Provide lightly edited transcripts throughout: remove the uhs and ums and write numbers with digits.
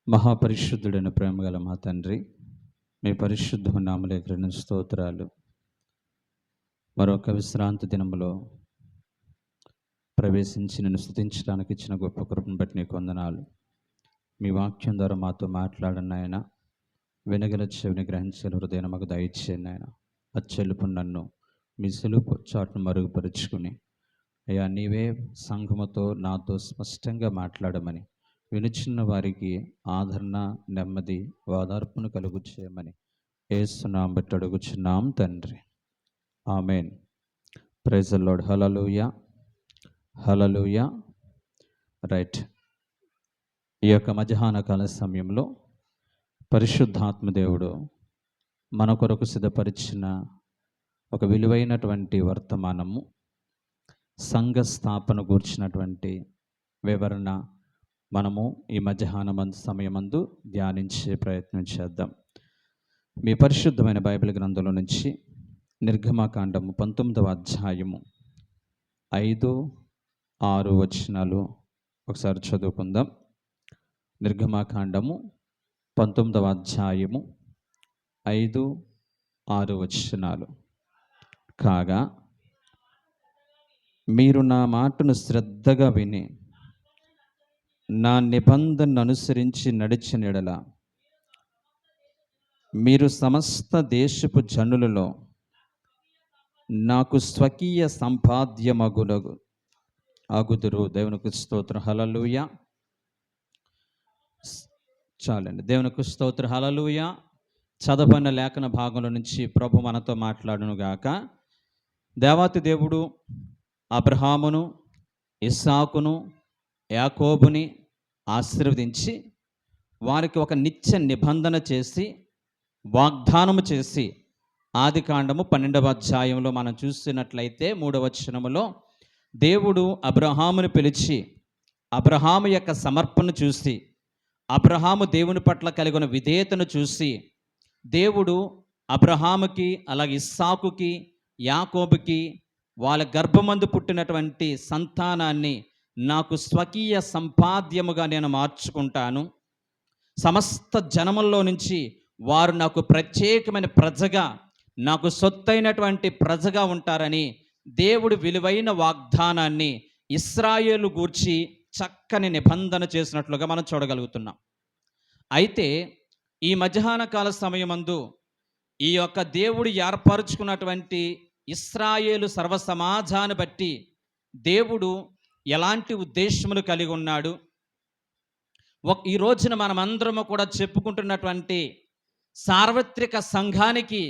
మహాపరిశుద్ధుడైన ప్రేమగల మా తండ్రి, మీ పరిశుద్ధ నామలేఖన స్తోత్రాలు. మరొక విశ్రాంతి దినములో ప్రవేశించి నిన్ను స్తుతించడానికి ఇచ్చిన గొప్ప కృపను బట్టి నీకు వందనాలు. మీ వాక్యం ద్వారా మాతో మాట్లాడండి ఆయన. వినగల చెవిని గ్రహించిన హృదయాన్ని మాకు దయచేయండి ఆయన. అచ్చెలుపు నన్ను మీ సులుపు చాటును మరుగుపరుచుకుని అయ్యా నీవే సంఘముతో నాతో స్పష్టంగా మాట్లాడమని, వినుచున్న వారికి ఆదరణ, నెమ్మది, ఓదార్పును కలుగు చేయమని యేసు నామమున బట్టి అడుగుచున్నాం తండ్రి, amen. Praise the Lord. Hallelujah, hallelujah. Right. ఈ యొక్క మధ్యాహ్న కాల సమయంలో పరిశుద్ధాత్మ దేవుడు మన కొరకు సిద్ధపరిచిన ఒక విలువైనటువంటి వర్తమానము, సంఘ స్థాపన గూర్చినటువంటి వివరణ మనము ఈ మధ్యాహ్న సమయమందు ధ్యానించే ప్రయత్నం చేద్దాం. మీ పరిశుద్ధమైన బైబిల్ గ్రంథంలో నుంచి నిర్గమకాండము 19వ అధ్యాయము 5-6 వచనాలు ఒకసారి చదువుకుందాం. నిర్గమకాండము 19వ అధ్యాయము 5-6 వచనాలు. కాగా మీరు నా మాటను శ్రద్ధగా విని నా నిబంధనను అనుసరించి నడిచిన యెడల మీరు సమస్త దేశపు జనులలో నాకు స్వకీయ సంపాద్యమగుదురు. దేవునికి స్తోత్రం. హల్లెలూయా. చాలండి. దేవునికి స్తోత్రం. హల్లెలూయా. చదవబడిన లేఖన భాగంలో నుంచి ప్రభు మనతో మాట్లాడును గాక. దేవాతి దేవుడు అబ్రహామును, ఇస్సాకును, యాకోబుని ఆశీర్వదించి వారికి ఒక నిత్య నిబంధన చేసి వాగ్దానము చేసి ఆదికాండము 12వ అధ్యాయంలో మనం చూసినట్లయితే 3వ వచనములో దేవుడు అబ్రహామును పిలిచి అబ్రహాము యొక్క సమర్పణను చూసి, అబ్రహాము దేవుని పట్ల కలిగిన విధేయతను చూసి దేవుడు అబ్రహాముకి అలాగే ఇస్సాకుకి యాకోబుకి వాళ్ళ గర్భమందు పుట్టినటువంటి సంతానాన్ని నాకు స్వకీయ సంపాద్యముగా నేను మార్చుకుంటాను, సమస్త జనముల్లో నుంచి వారు నాకు ప్రత్యేకమైన ప్రజగా, నాకు సొత్తైనటువంటి ప్రజగా ఉంటారని దేవుడు విలువైన వాగ్దానాన్ని ఇశ్రాయేలు గూర్చి చక్కని నిబంధన చేసినట్లుగా మనం చూడగలుగుతున్నాం. అయితే ఈ మధ్యాహ్న కాల సమయమందు ఈ యొక్క దేవుడు ఏర్పరచుకున్నటువంటి ఇశ్రాయేలు సర్వ సమాజాన్ని బట్టి దేవుడు ఎలాంటి ఉద్దేశములు కలిగి ఉన్నాడు, ఈ రోజున మనమందరము కూడా చెప్పుకుంటున్నటువంటి సార్వత్రిక సంఘానికి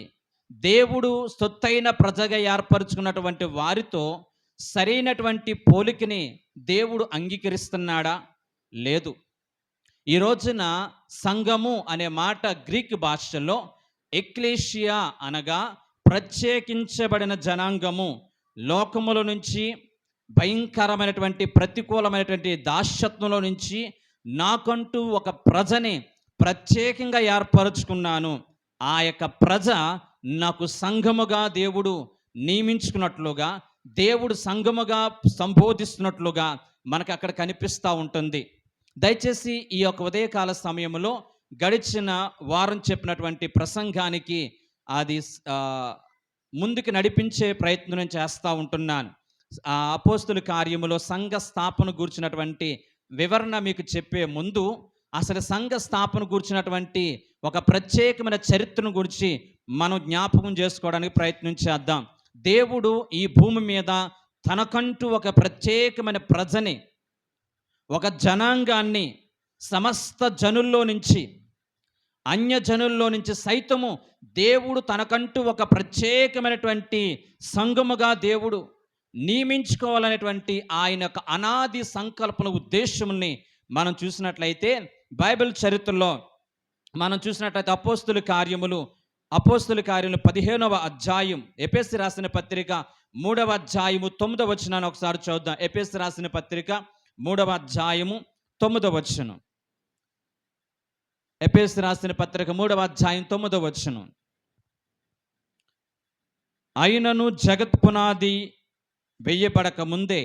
దేవుడు సొత్తైన ప్రజగా ఏర్పరచుకున్నటువంటి వారితో సరైనటువంటి పోలికని దేవుడు అంగీకరిస్తున్నాడా? లేదు. ఈ రోజున సంఘము అనే మాట గ్రీక్ భాషలో ఎక్లేషియా అనగా ప్రత్యేకించబడిన జనాంగము, లోకముల నుంచి భయంకరమైనటువంటి ప్రతికూలమైనటువంటి దాస్యత్వంలో నుంచి నాకంటూ ఒక ప్రజని ప్రత్యేకంగా ఏర్పరచుకున్నాను, ఆ యొక్క ప్రజ నాకు సంఘముగా దేవుడు నియమించుకున్నట్లుగా, దేవుడు సంఘముగా సంబోధిస్తున్నట్లుగా మనకు అక్కడ కనిపిస్తూ ఉంటుంది. దయచేసి ఈ యొక్క ఉదయకాల సమయంలో గడిచిన వారం చెప్పినటువంటి ప్రసంగానికి అది ముందుకు నడిపించే ప్రయత్నం చేస్తూ ఉంటున్నాను. అపోస్తుల కార్యములో సంఘ స్థాపన గూర్చినటువంటి వివరణ మీకు చెప్పే ముందు అసలు సంఘ స్థాపన గూర్చినటువంటి ఒక ప్రత్యేకమైన చరిత్రను గురించి మనం జ్ఞాపకం చేసుకోవడానికి ప్రయత్నం చేద్దాం. దేవుడు ఈ భూమి మీద తనకంటూ ఒక ప్రత్యేకమైన ప్రజని, ఒక జనాంగాన్ని సమస్త జనుల్లో నుంచి, అన్యజనుల్లో నుంచి సైతము దేవుడు తనకంటూ ఒక ప్రత్యేకమైనటువంటి సంఘముగా దేవుడు నియమించుకోవాలనేటువంటి ఆయన యొక్క అనాది సంకల్పన ఉద్దేశంని మనం చూసినట్లయితే బైబిల్ చరిత్రలో మనం చూసినట్లయితే అపోస్తుల కార్యములు 15వ అధ్యాయం, ఎఫెసీ రాసిన పత్రిక 3వ అధ్యాయము 9వ వచనాన్ని ఒకసారి చూద్దాం. ఎఫెసీ రాసిన పత్రిక 3వ అధ్యాయము 9వ వచనం. ఎఫెసీ రాసిన పత్రిక 3వ అధ్యాయం 9వ వచనం. అయినను జగత్ పునాది వెయ్యబడక ముందే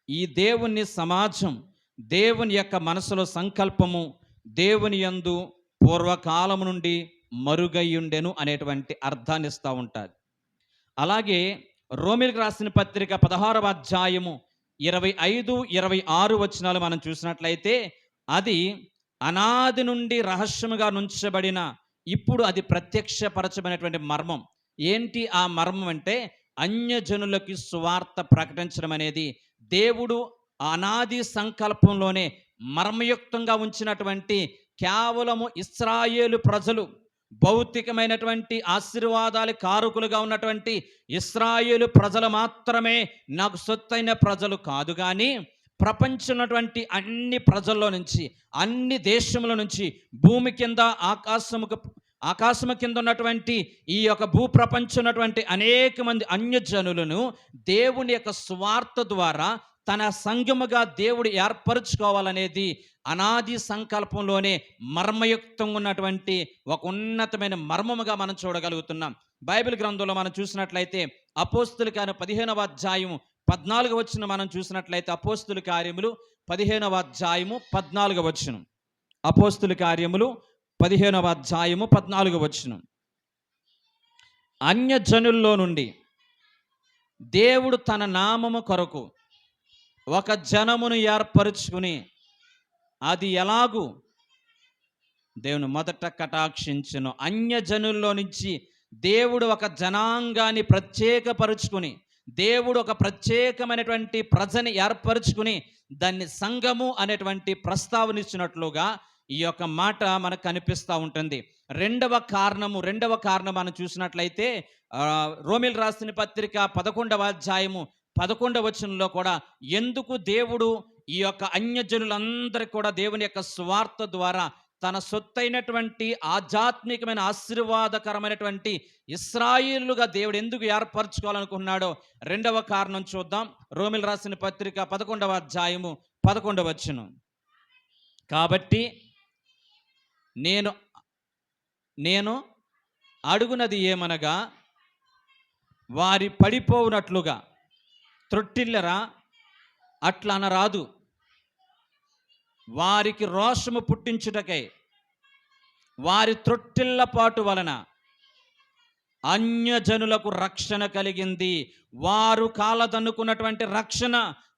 ఈ దేవుని సమాజం, దేవుని యొక్క మనసులో సంకల్పము, దేవుని యందు పూర్వకాలము నుండి మరుగయ్యుండెను అనేటువంటి అర్థాన్ని ఇస్తూ ఉంటుంది. అలాగే రోమిలకు రాసిన పత్రిక 16వ అధ్యాయము 25, 26 వచనాలు మనం చూసినట్లయితే అది అనాది నుండి రహస్యముగా నుంచబడిన ఇప్పుడు అది ప్రత్యక్షపరచబడినటువంటి మర్మం. ఏంటి ఆ మర్మం అంటే అన్యజనులకి సువార్త ప్రకటించడం అనేది దేవుడు అనాది సంకల్పంలోనే మర్మయుక్తంగా ఉంచినటువంటి కేవలము ఇశ్రాయేలు ప్రజలు, భౌతికమైనటువంటి ఆశీర్వాదాలు కారకులుగా ఉన్నటువంటి ఇశ్రాయేలు ప్రజలు మాత్రమే నాకు సొత్తైన ప్రజలు కాదు, కానీ ప్రపంచంలోటువంటి అన్ని ప్రజల్లో నుంచి, అన్ని దేశముల నుంచి, భూమి కింద ఆకాశము కింద ఉన్నటువంటి ఈ యొక్క భూప్రపంచం ఉన్నటువంటి అనేక మంది అన్యజనులను దేవుని యొక్క స్వార్థ ద్వారా తన సంఘముగా దేవుడు ఏర్పరచుకోవాలనేది అనాది సంకల్పంలోనే మర్మయుక్తంగా ఉన్నటువంటి ఒక ఉన్నతమైన మర్మముగా మనం చూడగలుగుతున్నాం. బైబిల్ గ్రంథంలో మనం చూసినట్లయితే అపోస్తుల కార్యము 15వ అధ్యాయము 14వ వచనం మనం చూసినట్లయితే అపోస్తుల కార్యములు 15వ అధ్యాయము 14వ వచనం. అపోస్తుల కార్యములు 15వ అధ్యాయము 14వ వచనం. అన్యజనుల్లో నుండి దేవుడు తన నామము కొరకు ఒక జనమును ఏర్పరుచుకుని అది ఎలాగూ దేవుని మొదట కటాక్షించును. అన్యజనుల్లో నుంచి దేవుడు ఒక జనాంగాన్ని ప్రత్యేకపరుచుకుని, దేవుడు ఒక ప్రత్యేకమైనటువంటి ప్రజని ఏర్పరుచుకుని దాన్ని సంఘము అనేటువంటి ప్రస్తావన ఇచ్చినట్లుగా ఈ యొక్క మాట మనకు కనిపిస్తూ ఉంటుంది. రెండవ కారణం మనం చూసినట్లయితే రోమిలకు రాసిన పత్రిక 11వ అధ్యాయము 11వ వచనంలో కూడా ఎందుకు దేవుడు ఈ యొక్క అన్యజనులందరికీ కూడా దేవుని యొక్క స్వార్థ ద్వారా తన సొత్తైనటువంటి ఆధ్యాత్మికమైన ఆశీర్వాదకరమైనటువంటి ఇశ్రాయేలుగా దేవుడు ఎందుకు ఏర్పరచుకోవాలనుకున్నాడో రెండవ కారణం చూద్దాం. రోమిలకు రాసిన పత్రిక 11వ అధ్యాయము 11వ వచనం. కాబట్టి నేను అడుగునది ఏమనగా, వారి పడిపోవునట్లుగా త్రొట్టిల్లరా, అట్లా అనరాదు. వారికి రోషము పుట్టించుటకై వారి త్రొట్టిల్లపాటు వలన అన్యజనులకు రక్షణ కలిగింది. వారు కాలదన్నుకున్నటువంటి రక్షణ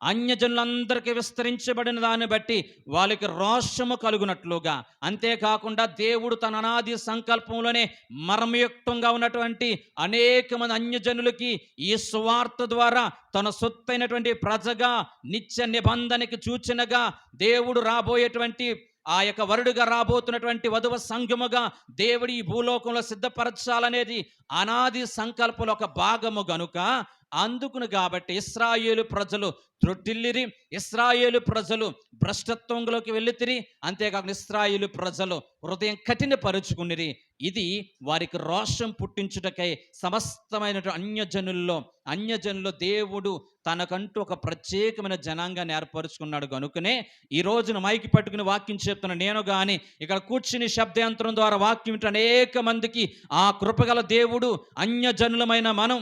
అన్యజనులందరికీ విస్తరించబడిన దాన్ని బట్టి వాళ్ళకి రోషము కలుగునట్లుగా, అంతేకాకుండా దేవుడు తన అనాది సంకల్పంలోనే మర్మయుక్తంగా ఉన్నటువంటి అనేక మంది అన్యజనులకి ఈ సువార్త ద్వారా తన సొత్తైనటువంటి ప్రజగా నిత్య నిబంధనకి సూచనగా దేవుడు రాబోయేటువంటి ఆ యొక్క వరుడుగా రాబోతున్నటువంటి వధువ సంఘముగా దేవుడు ఈ భూలోకంలో సిద్ధపరచాలనేది అనాది సంకల్పంలో ఒక భాగము గనుక, అందుకును కాబట్టి ఇశ్రాయేలు ప్రజలు త్రొట్టిల్లిరి, ఇశ్రాయేలు ప్రజలు భ్రష్టత్వంలోకి వెళ్ళితిరి, అంతేకాకుండా ఇశ్రాయేలు ప్రజలు హృదయం కఠినపరుచుకునిరి. ఇది వారికి రోషం పుట్టించుటకై సమస్తమైన అన్యజనుల్లో దేవుడు తనకంటూ ఒక ప్రత్యేకమైన జనాంగాన్ని ఏర్పరుచుకున్నాడు. కనుకనే ఈ రోజున మైకి పట్టుకుని వాక్యం చెప్తున్న నేను కానీ ఇక్కడ కూర్చుని శబ్దయంత్రం ద్వారా వాక్యం అనేక మందికి ఆ కృపగల దేవుడు అన్యజనులమైన మనం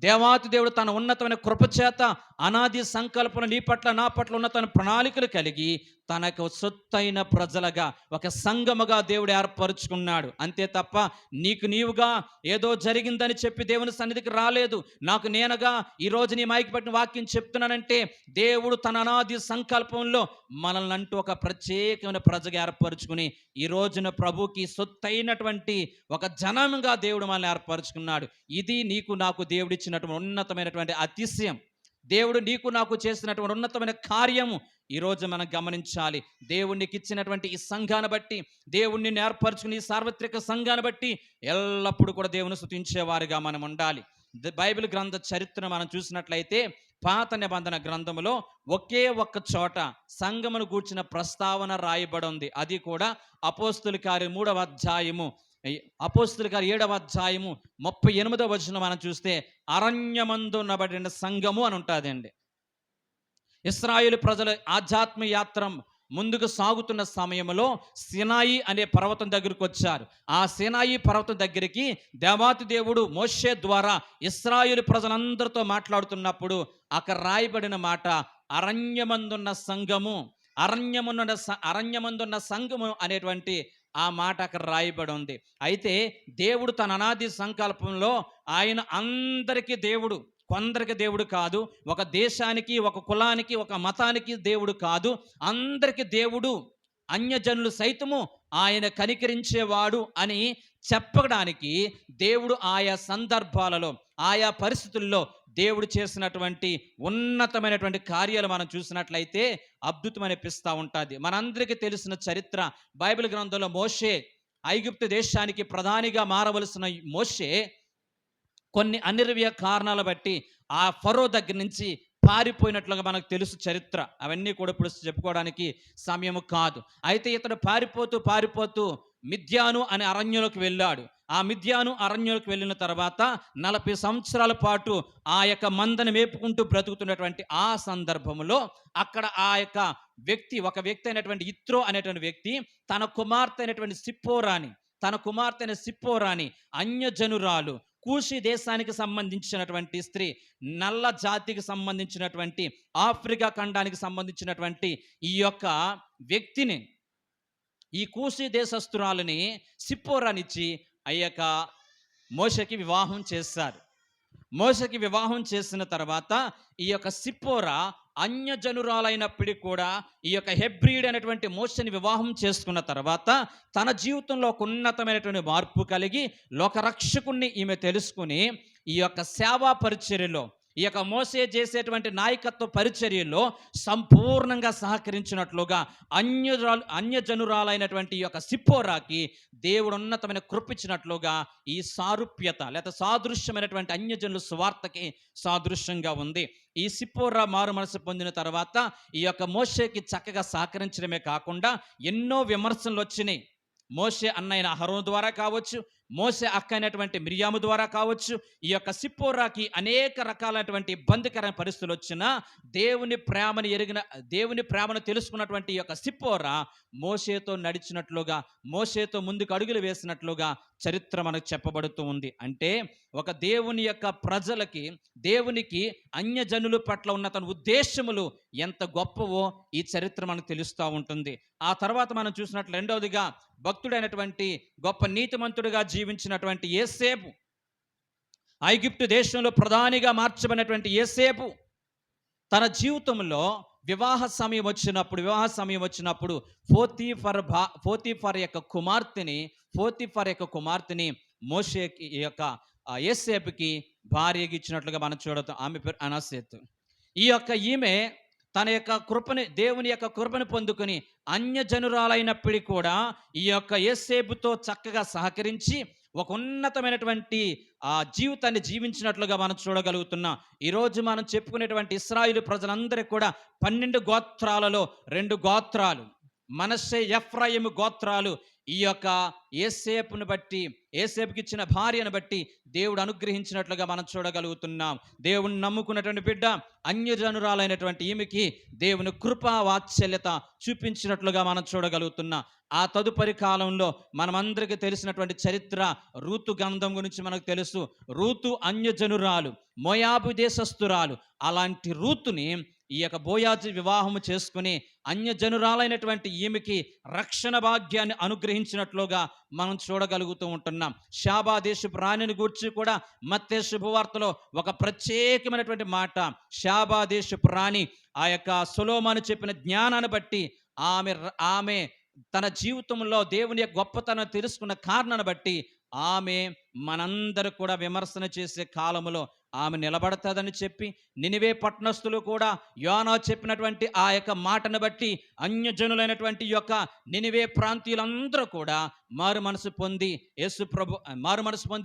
దేవాతి దేవుడు తన ఉన్నతమైన కృపచేత అనాది సంకల్పన నీ పట్ల నా పట్ల ఉన్నతమైన ప్రణాళికలు కలిగి తనకు సొత్తైన ప్రజలుగా ఒక సంఘముగా దేవుడు ఏర్పరుచుకున్నాడు. అంతే తప్ప నీవుగా ఏదో జరిగిందని చెప్పి దేవుని సన్నిధికి రాలేదు. నాకు నేనుగా ఈరోజు నీ మైకి పట్టిన వాక్యం చెప్తున్నానంటే దేవుడు తన అనాది సంకల్పంలో మనల్ని అంటూ ఒక ప్రత్యేకమైన ప్రజగా ఏర్పరుచుకుని ఈ రోజున ప్రభుకి సొత్తైనటువంటి ఒక జనంగా దేవుడు మనల్ని ఏర్పరుచుకున్నాడు. ఇది నీకు నాకు దేవుడు ఇచ్చినటువంటి ఉన్నతమైనటువంటి అతిశయం. దేవుడు నీకు నాకు చేసినటువంటి ఉన్నతమైన కార్యము ఈరోజు మనం గమనించాలి. దేవునికి ఇచ్చినటువంటి ఈ సంఘాన్ని బట్టి, దేవుణ్ణి ఏర్పరచుకుని ఈ సార్వత్రిక సంఘాన్ని బట్టి ఎల్లప్పుడూ కూడా దేవుని స్తుతించేవారుగా మనం ఉండాలి. బైబిల్ గ్రంథ చరిత్ర మనం చూసినట్లయితే పాత నిబంధన గ్రంథములో ఒకే ఒక్క చోట సంఘమును గూర్చిన ప్రస్తావన రాయబడి ఉంది. అది కూడా అపోస్తుల కార్యం 3వ అధ్యాయము, అపోస్తుల కార్యం 7వ అధ్యాయము 38వ వచనం మనం చూస్తే అరణ్యమందున్నబడిన సంఘము అని ఉంటుందండి. ఇశ్రాయేలు ప్రజల ఆధ్యాత్మిక యాత్ర ముందుకు సాగుతున్న సమయంలో సినాయి అనే పర్వతం దగ్గరికి వచ్చారు. ఆ సినాయి పర్వతం దగ్గరికి దేవాతి దేవుడు మోషే ద్వారా ఇశ్రాయేలు ప్రజలందరితో మాట్లాడుతున్నప్పుడు అక్కడ రాయబడిన మాట అరణ్యమందున్న సంఘము, అరణ్యమందున్న సంఘము అనేటువంటి ఆ మాట అక్కడ రాయబడి ఉంది. అయితే దేవుడు తన అనాది సంకల్పంలో ఆయన అందరికీ దేవుడు, కొందరికి దేవుడు కాదు. ఒక దేశానికి, ఒక కులానికి, ఒక మతానికి దేవుడు కాదు. అందరికీ దేవుడు, అన్యజనులు సైతము ఆయన కనికరించేవాడు అని చెప్పడానికి దేవుడు ఆయా సందర్భాలలో, ఆయా పరిస్థితుల్లో దేవుడు చేసినటువంటి ఉన్నతమైనటువంటి కార్యాలు మనం చూసినట్లయితే అద్భుతమనిపిస్తూ ఉంటుంది. మనందరికీ తెలిసిన చరిత్ర బైబిల్ గ్రంథంలో మోషే ఐగుప్తు దేశానికి ప్రధానిగా మారవలసిన మోషే కొన్ని అనిర్వీయ కారణాలు బట్టి ఆ ఫరో దగ్గర నుంచి పారిపోయినట్లుగా మనకు తెలుసు చరిత్ర. అవన్నీ కూడా ఇప్పుడు చెప్పుకోవడానికి సమయము కాదు. అయితే ఇతడు పారిపోతూ మిద్యాను అనే అరణ్యంలోకి వెళ్ళాడు. ఆ మిద్యాను అరణ్యంలోకి వెళ్ళిన తర్వాత 40 సంవత్సరాల పాటు ఆ యొక్క మందని మేపుకుంటూ బ్రతుకుతున్నటువంటి ఆ సందర్భంలో అక్కడ ఆ యొక్క ఒక వ్యక్తి అయినటువంటి ఇత్రో అనేటువంటి వ్యక్తి తన కుమార్తె అయిన సిప్పోరాని అన్యజనురాలు, కూషి దేశానికి సంబంధించినటువంటి స్త్రీ, నల్ల జాతికి సంబంధించినటువంటి, ఆఫ్రికా ఖండానికి సంబంధించినటువంటి ఈ యొక్క వ్యక్తిని, ఈ కూషి దేశస్తురాలని సిప్పోరానిచ్చి అయ్యాక మోషేకి వివాహం చేశారు. మోషేకి వివాహం చేసిన తర్వాత ఈ యొక్క సిప్పోరా అన్యజనురాలైనప్పటికీ కూడా ఈ యొక్క హెబ్రీడ్ అనేటువంటి మోషేని వివాహం చేసుకున్న తర్వాత తన జీవితంలో ఒక ఉన్నతమైనటువంటి మార్పు కలిగి లోకరక్షకుణ్ణి ఈమె తెలుసుకుని ఈ యొక్క సేవా పరిచర్యలో, ఈ యొక్క మోసే చేసేటువంటి నాయకత్వ పరిచర్యలో సంపూర్ణంగా సహకరించినట్లుగా అన్యజనురాలైనటువంటి ఈ యొక్క సిప్పోరాకి దేవుడు ఉన్నతమైన కృపించినట్లుగా ఈ సారూప్యత లేదా సాదృశ్యమైనటువంటి అన్యజనుల సువార్తకి సాదృశ్యంగా ఉంది. ఈ సిప్పోరా మారు మనసు పొందిన తర్వాత ఈ యొక్క మోషేకి చక్కగా సహకరించడమే కాకుండా ఎన్నో విమర్శలు వచ్చినాయి. మోషే అన్నైన అహరోను ద్వారా కావచ్చు, మోషే అక్క అయినటువంటి మిరియాము ద్వారా కావచ్చు, ఈ యొక్క సిప్పోరాకి అనేక రకాలైనటువంటి ఇబ్బందికరమైన పరిస్థితులు వచ్చినా దేవుని ప్రేమను తెలుసుకున్నటువంటి ఈ యొక్క సిప్పోరా మోషేతో నడిచినట్లుగా, మోషేతో ముందుకు అడుగులు వేసినట్లుగా చరిత్ర మనకు చెప్పబడుతూ ఉంది. అంటే ఒక దేవుని యొక్క ప్రజలకి, దేవునికి అన్యజనుల పట్ల ఉన్న తన ఉద్దేశములు ఎంత గొప్పవో ఈ చరిత్ర మనకు తెలుస్తూ ఉంటుంది. ఆ తర్వాత మనం చూసినట్లు రెండవదిగా భక్తుడైనటువంటి గొప్ప నీతిమంతుడిగా జీవించినటువంటి యోసేపు, ఐగుప్తు దేశంలో ప్రధానిగా మార్చబడినటువంటి యోసేపు తన జీవితంలో వివాహ సమయం వచ్చినప్పుడు పోతీఫర్ యొక్క కుమార్తెని మోషేకి యొక్క యోసేపుకి భార్యగా ఇచ్చినట్లుగా మనం చూడతాం. ఆమె పేరు అనసేతు. ఈమె తన యొక్క కృపని, దేవుని యొక్క కృపను పొందుకొని అన్యజనురాలైనప్పటికీ కూడా ఈ యొక్క యోసేపుతో చక్కగా సహకరించి ఒక ఉన్నతమైనటువంటి జీవితాన్ని జీవించినట్లుగా మనం చూడగలుగుతున్నాం. ఈరోజు మనం చెప్పుకునేటువంటి ఇశ్రాయేలు ప్రజలందరికీ కూడా 12 గోత్రాలలో 2 గోత్రాలు, మనష్షే ఎఫ్రాయిము గోత్రాలు ఈ యొక్క యోసేపుకి ఇచ్చిన భార్యను బట్టి దేవుడు అనుగ్రహించినట్లుగా మనం చూడగలుగుతున్నాం. దేవుని నమ్ముకున్నటువంటి బిడ్డ అన్యజనురాలైనటువంటి ఈమెకి దేవుని కృపా వాత్సల్యత చూపించినట్లుగా మనం చూడగలుగుతున్నాం. ఆ తదుపరి కాలంలో మనమందరికీ తెలిసినటువంటి చరిత్ర రూతు గ్రంథం గురించి మనకు తెలుసు. రూతు అన్యజనురాలు, మోయాబు దేశస్తురాలు. అలాంటి రూతుని ఈ యొక్క బోయాజు వివాహము చేసుకుని అన్యజనురాలైనటువంటి ఈమెకి రక్షణ భాగ్యాన్ని అనుగ్రహించినట్లుగా మనం చూడగలుగుతూ ఉంటున్నాం. షాబా దేశపు రాణిని గూర్చి కూడా మత్తయి శుభవార్తలో ఒక ప్రత్యేకమైనటువంటి మాట, షాబా దేశపు రాణి ఆ యొక్క సొలొమోను చెప్పిన జ్ఞానాన్ని బట్టి ఆమె తన జీవితంలో దేవుని యొక్క గొప్పతనం తెలుసుకున్న కారణాన్ని బట్టి ఆమె మనందరూ కూడా విమర్శన చేసే కాలంలో ఆమె నిలబడతాదని చెప్పి నినివే పట్టణస్థులు కూడా యోనా చెప్పినటువంటి ఆ యొక్క మాటను బట్టి అన్యజనులైనటువంటి యొక్క నినివే ప్రాంతీయులందరూ కూడా మారు మనసు పొంది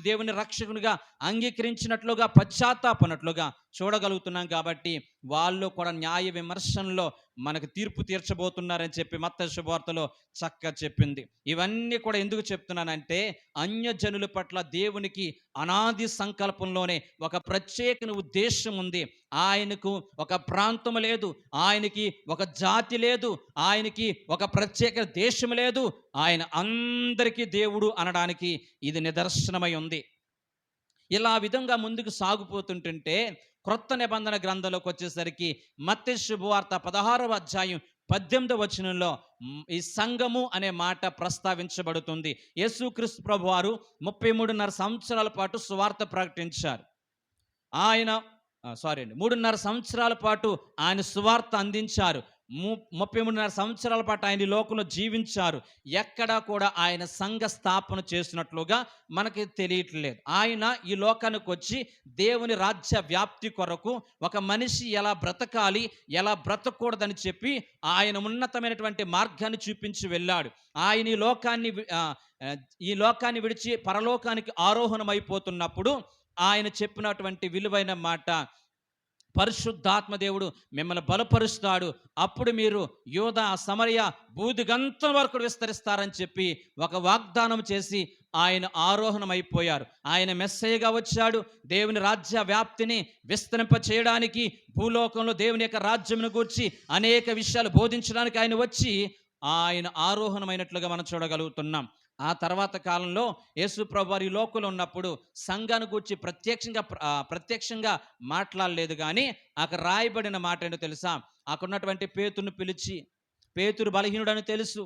దేవుని రక్షకునిగా అంగీకరించినట్లుగా, పశ్చాత్తాపనట్లుగా చూడగలుగుతున్నాం. కాబట్టి వాళ్ళు కూడా న్యాయ విమర్శనలో మనకు తీర్పు తీర్చబోతున్నారని చెప్పి మత్తయి శుభవార్తలో చక్కగా చెప్పింది. ఇవన్నీ కూడా ఎందుకు చెప్తున్నానంటే అన్యజనుల పట్ల దేవునికి అనాది సంకల్పంలోనే ఒక ప్రత్యేక ఉద్దేశం ఉంది. ఆయనకు ఒక ప్రాంతం లేదు, ఆయనకి ఒక జాతి లేదు, ఆయనకి ఒక ప్రత్యేక దేశం లేదు. ఆయన అందరికీ దేవుడు అనడానికి ఇది నిదర్శనమై ఉంది. ఇలా విధంగా ముందుకు సాగిపోతుంటుంటే క్రొత్త నిబంధన గ్రంథంలోకి వచ్చేసరికి మత్తయి శుభవార్త 16వ అధ్యాయం 18వ వచనంలో ఈ సంఘము అనే మాట ప్రస్తావించబడుతుంది. యేసుక్రీస్తు ప్రభువారు 33.5 సంవత్సరాల పాటు సువార్త ప్రకటించారు. ఆయన 3.5 సంవత్సరాల పాటు ఆయన సువార్త అందించారు. 33.5 సంవత్సరాల పాటు ఆయన ఈ లోకంలో జీవించారు. ఎక్కడా కూడా ఆయన సంఘ స్థాపన చేసినట్లుగా మనకి తెలియట్లేదు. ఆయన ఈ లోకానికి వచ్చి దేవుని రాజ్య వ్యాప్తి కొరకు ఒక మనిషి ఎలా బ్రతకాలి, ఎలా బ్రతకూడదని చెప్పి ఆయన ఉన్నతమైనటువంటి మార్గాన్ని చూపించి వెళ్ళాడు. ఆయన ఈ లోకాన్ని విడిచి పరలోకానికి ఆరోహణమైపోతున్నప్పుడు ఆయన చెప్పినటువంటి విలువైన మాట, పరిశుద్ధాత్మ దేవుడు మిమ్మల్ని బలపరుస్తాడు, అప్పుడు మీరు యూదా, సమరయ, బూదిగంతం వరకు విస్తరిస్తారని చెప్పి ఒక వాగ్దానం చేసి ఆయన ఆరోహణమైపోయారు. ఆయన మెస్సయ్యగా వచ్చాడు. దేవుని రాజ్య వ్యాప్తిని విస్తరింప చేయడానికి, భూలోకంలో దేవుని యొక్క రాజ్యమును గూర్చి అనేక విషయాలు బోధించడానికి ఆయన వచ్చి ఆయన ఆరోహణమైనట్లుగా మనం చూడగలుగుతున్నాం. ఆ తర్వాత కాలంలో యేసు ప్రభువారు ఈ లోకంలో ఉన్నప్పుడు సంఘాన్ని గూర్చి ప్రత్యక్షంగా మాట్లాడలేదు. కానీ అక్కడ రాయబడిన మాట ఏంటో తెలుసా? అక్కడ ఉన్నటువంటి పేతురును పిలిచి, పేతురు బలహీనుడని తెలుసు,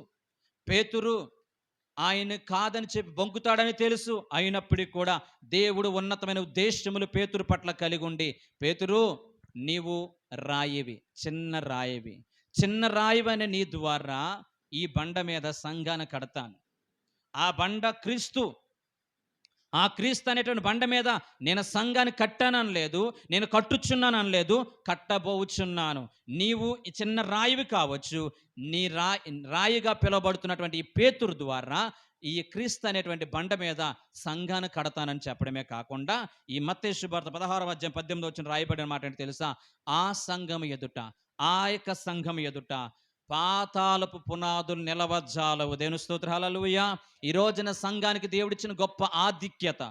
పేతురు ఆయన కాదని చెప్పి బొంకుతాడని తెలుసు, అయినప్పటికీ కూడా దేవుడు ఉన్నతమైన ఉద్దేశములు పేతురు పట్ల కలిగి ఉండి, పేతురు నీవు రాయివి, చిన్న రాయివని నీ ద్వారా ఈ బండ మీద సంఘాన్ని కడతాను. ఆ బండ క్రీస్తు. ఆ క్రీస్తు అనేటువంటి బండ మీద నేను సంఘాన్ని కట్టానని లేదు, నేను కట్టుచున్నాను అని లేదు, కట్టబోచున్నాను. నీవు చిన్న రాయివి కావచ్చు, నీ రాయిగా పిలువబడుతున్నటువంటి ఈ పేతురు ద్వారా ఈ క్రీస్తు అనేటువంటి బండ మీద సంఘాన్ని కడతానని చెప్పడమే కాకుండా, ఈ మత్తయి శుభవార్త 16వ అధ్యాయం 18వ వచనం రాయబడిన మాట ఏంటో తెలుసా? ఆ సంఘం ఎదుట, ఆ యొక్క సంఘం ఎదుట పాతాళపు పునాదులు నిలవజాలవు. దేవుని స్తోత్రం, హల్లెలూయా. ఈ రోజున సంఘానికి దేవుడిచ్చిన గొప్ప ఆధిక్యత,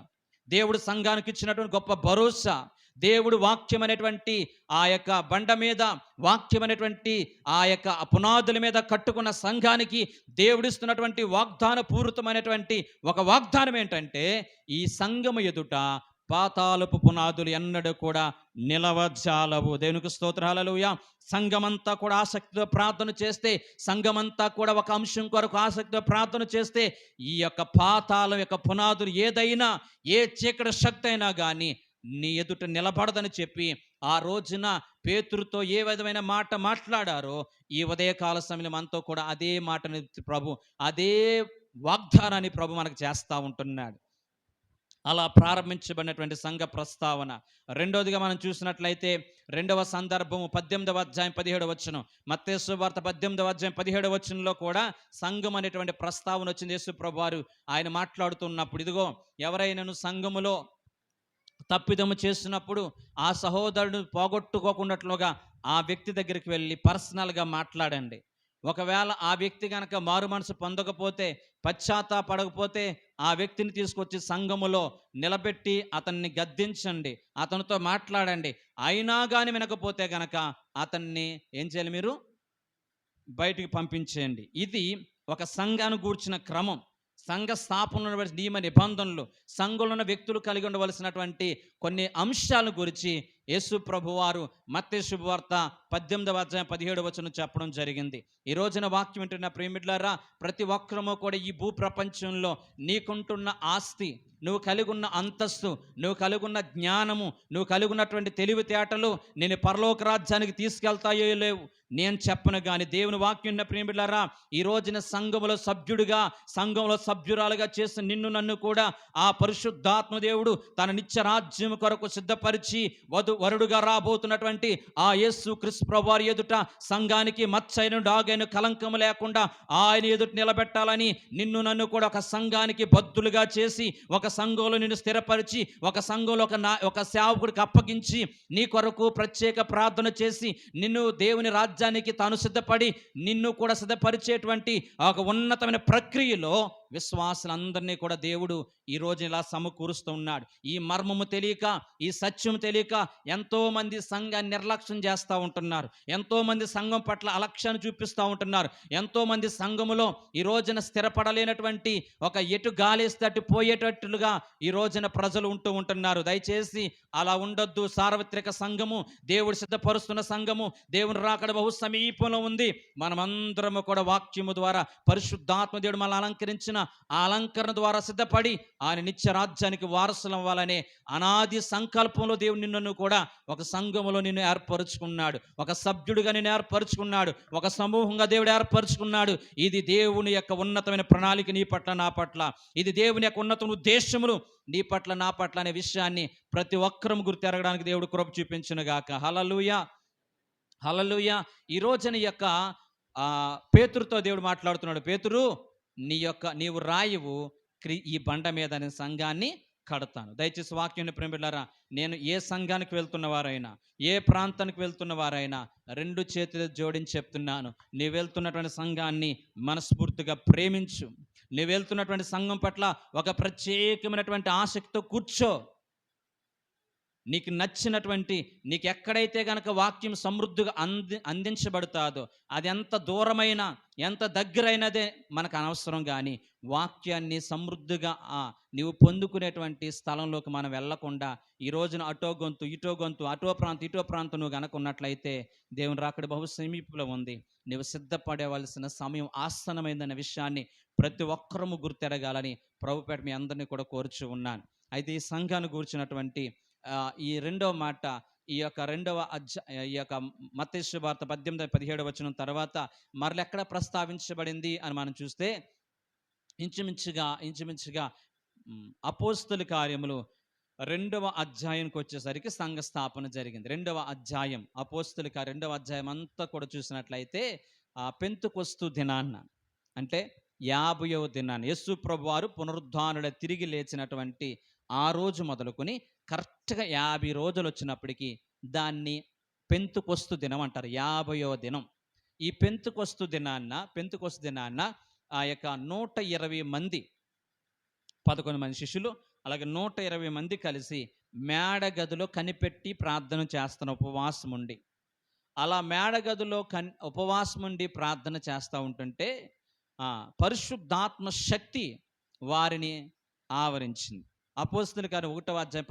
దేవుడు సంఘానికి ఇచ్చినటువంటి గొప్ప భరోసా, దేవుడు వాక్యం అనేటువంటి ఆ యొక్క బండ మీద, వాక్యం అనేటువంటి ఆ యొక్క పునాదుల మీద కట్టుకున్న సంఘానికి దేవుడిస్తున్నటువంటి వాగ్దాన పూరితమైనటువంటి ఒక వాగ్దానం ఏంటంటే, ఈ సంఘము ఎదుట పాతాళపు పునాదులు ఎన్నడూ కూడా నిలవజాలవు. దేవునికి స్తోత్రం, హల్లెలూయా. సంఘమంతా కూడా ఆసక్తితో ప్రార్థన చేస్తే, సంఘమంతా కూడా ఒక అంశం కొరకు ఆసక్తితో ప్రార్థన చేస్తే, ఈ యొక్క పాతాళం యొక్క పునాదులు ఏదైనా, ఏ చీకటి శక్తి అయినా కానీ నీ ఎదుట నిలబడదని చెప్పి ఆ రోజున పేతురుతో ఏ విధమైన మాట మాట్లాడారో, ఈ ఉదయకాల సమయంలో మనతో కూడా అదే మాటని ప్రభు, అదే వాగ్దానాన్ని ప్రభు మనకు చేస్తూ ఉంటున్నాడు. అలా ప్రారంభించబడినటువంటి సంఘ ప్రస్తావన. రెండోదిగా మనం చూసినట్లయితే, రెండవ సందర్భము 18వ అధ్యాయం 17వ వచనం, మత్తయి సువార్త 18వ అధ్యాయం 17వ వచనంలో కూడా సంఘం అనేటువంటి ప్రస్తావన వచ్చింది. యేసు ప్రభువారు ఆయన మాట్లాడుతున్నప్పుడు, ఇదిగో ఎవరైనాను సంఘములో తప్పిదము చేసినప్పుడు ఆ సహోదరుడు పోగొట్టుకోకున్నట్లుగా ఆ వ్యక్తి దగ్గరికి వెళ్ళి పర్సనల్గా మాట్లాడండి. ఒకవేళ ఆ వ్యక్తి కనుక మారు మనసు పొందకపోతే, పశ్చాత్తాపడకపోతే, ఆ వ్యక్తిని తీసుకొచ్చి సంఘములో నిలబెట్టి అతన్ని గద్దించండి, అతనితో మాట్లాడండి. అయినా కానీ వినకపోతే కనుక అతన్ని ఏం చేయాలి? మీరు బయటికి పంపించేయండి. ఇది ఒక సంఘాన్ని గూర్చిన క్రమం, సంఘ స్థాపనలో నియమ నిబంధనలు, సంఘంలో ఉన్న వ్యక్తులు కలిగి ఉండవలసినటువంటి కొన్ని అంశాలను గురించి యేసు ప్రభువారు మత్తయి శుభవార్త 18వ అధ్యాయం 17వ వచనం చెప్పడం జరిగింది. ఈ రోజున వాక్యం వింటున్న ప్రియమిట్లారా, ప్రతి ఒక్కరము కూడా ఈ భూ ప్రపంచంలో నీకుంటున్న ఆస్తి, నువ్వు కలిగి ఉన్న అంతస్తు, నువ్వు కలిగి ఉన్న జ్ఞానము, నువ్వు కలిగి ఉన్నటువంటి తెలివితేటలు నేను పరలోక రాజ్యానికి తీసుకెళ్తాయో లేవు నేను చెప్పను. కానీ దేవుని వాక్యం ఉన్న ప్రియమిట్లారా, ఈ రోజున సంఘములో సభ్యుడిగా, సంఘంలో సభ్యురాలుగా చేసిన నిన్ను నన్ను కూడా ఆ పరిశుద్ధాత్మ దేవుడు తన నిత్య రాజ్యం కొరకు సిద్ధపరిచి వరుడుగా రాబోతున్నటువంటి ఆ యేసు క్రీస్తు ప్రభువారి ఎదుట సంఘానికి మచ్చైన డాగైన కలంకము లేకుండా ఆయన ఎదుట నిలబెట్టాలని నిన్ను నన్ను కూడా ఒక సంఘానికి బద్దులుగా చేసి, ఒక సంఘంలో నిన్ను స్థిరపరిచి, ఒక సంఘంలో ఒక సేవకుడికి అప్పగించి, నీ కొరకు ప్రత్యేక ప్రార్థన చేసి, నిన్ను దేవుని రాజ్యానికి తాను సిద్ధపడి నిన్ను కూడా సిద్ధపరిచేటువంటి ఒక ఉన్నతమైన ప్రక్రియలో విశ్వాసులందరినీ కూడా దేవుడు ఈ రోజు ఇలా సమకూరుస్తూ ఉన్నాడు. ఈ మర్మము తెలియక, ఈ సత్యం తెలియక ఎంతోమంది సంఘాన్ని నిర్లక్ష్యం చేస్తూ ఉంటున్నారు. ఎంతోమంది సంఘం పట్ల అలక్ష్యాన్ని చూపిస్తూ ఉంటున్నారు. ఎంతోమంది సంఘములో ఈ రోజున స్థిరపడలేనటువంటి, ఒక ఎటు గాలేస్తే అటు పోయేటట్లుగా ఈ రోజున ప్రజలు ఉంటున్నారు. దయచేసి అలా ఉండొద్దు. సార్వత్రిక సంఘము, దేవుడు సిద్ధపరుస్తున్న సంఘము, దేవుని రాకడ బహు సమీపంలో ఉంది. మనమందరము కూడా వాక్యము ద్వారా పరిశుద్ధాత్మ దేవుడు మనల్ని అలంకరించిన ఆ అలంకరణ ద్వారా సిద్ధపడి ఆయన నిత్య రాజ్యానికి వారసులం అవ్వాలనే అనాది సంకల్పంలో దేవుడు నిన్ను కూడా ఒక సంఘములో నిన్ను ఏర్పరుచుకున్నాడు. ఒక సభ్యుడిగా నిన్ను ఏర్పరుచుకున్నాడు. ఒక సమూహంగా దేవుడు ఏర్పరుచుకున్నాడు. ఇది దేవుని యొక్క ఉన్నతమైన ప్రణాళిక నీ పట్ల, నా పట్ల. ఇది దేవుని యొక్క ఉన్నతమైన ఉద్దేశములు నీ పట్ల, నా పట్ల అనే విషయాన్ని ప్రతి ఒక్కరూ గుర్తెరగడానికి దేవుడు కృప చూపించును గాక. హల్లెలూయా, హల్లెలూయా. ఈ రోజున యొక్క పేతురుతో దేవుడు మాట్లాడుతున్నాడు. పేతురు, నీవు రాయివు, ఈ బండ మీద అనే సంఘాన్ని కడతాను. దయచేసి వాక్యాన్ని ప్రేమిలారా, నేను ఏ సంఘానికి వెళ్తున్న వారైనా, ఏ ప్రాంతానికి వెళ్తున్న వారైనా 2 చేతులు జోడించి చెప్తున్నాను. నీవు వెళ్తున్నటువంటి సంఘాన్ని మనస్ఫూర్తిగా ప్రేమించు. నీవు వెళ్తున్నటువంటి సంఘం పట్ల ఒక ప్రత్యేకమైనటువంటి ఆసక్తితో కూర్చో. నీకు నచ్చినటువంటి, నీకు ఎక్కడైతే గనక వాక్యం సమృద్ధిగా అందించబడుతుందో, అది ఎంత దూరమైనా ఎంత దగ్గరైనదే మనకు అనవసరం. కానీ వాక్యాన్ని సమృద్ధిగా నీవు పొందుకునేటువంటి స్థలంలోకి మనం వెళ్లకుండా ఈ రోజున అటో గొంతు ఇటో గొంతు, అటో ప్రాంతం ఇటో ప్రాంతం నువ్వు గనక ఉన్నట్లయితే దేవుని రాకడ బహు సమీపంలో ఉంది. నువ్వు సిద్ధపడవలసిన సమయం ఆసన్నమైందన్న విషయాన్ని ప్రతి ఒక్కరము గుర్తెరగాలని ప్రభుపేట మీ అందరినీ కూడా కోరుచు ఉన్నాను. అయితే ఈ సంఘాన్ని కూర్చున్నటువంటి ఈ రెండవ మాట, ఈ యొక్క మత్తయి సువార్త 18-17 వచనం తర్వాత మరలెక్కడ ప్రస్తావించబడింది అని మనం చూస్తే, ఇంచుమించుగా అపోస్తల కార్యములు 2వ అధ్యాయానికి వచ్చేసరికి సంఘ స్థాపన జరిగింది. 2వ అధ్యాయం అపోస్తల కార్యం 2వ అధ్యాయం అంతా కూడా చూసినట్లయితే పెంతెకొస్తు దినాన్న, అంటే 50వ దినాన్ని, యేసు ప్రభువారు పునరుద్ధానుడ తిరిగి లేచినటువంటి ఆ రోజు మొదలుకొని కరెక్ట్గా 50 రోజులు వచ్చినప్పటికీ దాన్ని పెంతెకొస్తు దినం అంటారు. 50వ దినం. ఈ పెంతెకొస్తు దినాన్న ఆ యొక్క 120 మంది, 11 మంది శిష్యులు, అలాగే 120 మంది కలిసి మేడగదిలో కనిపెట్టి ప్రార్థన చేస్తున్న ఉపవాసం ఉండి, అలా మేడగదిలో ఉపవాసం ఉండి ప్రార్థన చేస్తూ ఉంటుంటే పరిశుద్ధాత్మ శక్తి వారిని ఆవరించింది. అపోస్తలుల కార్యం 1వ అధ్యాయం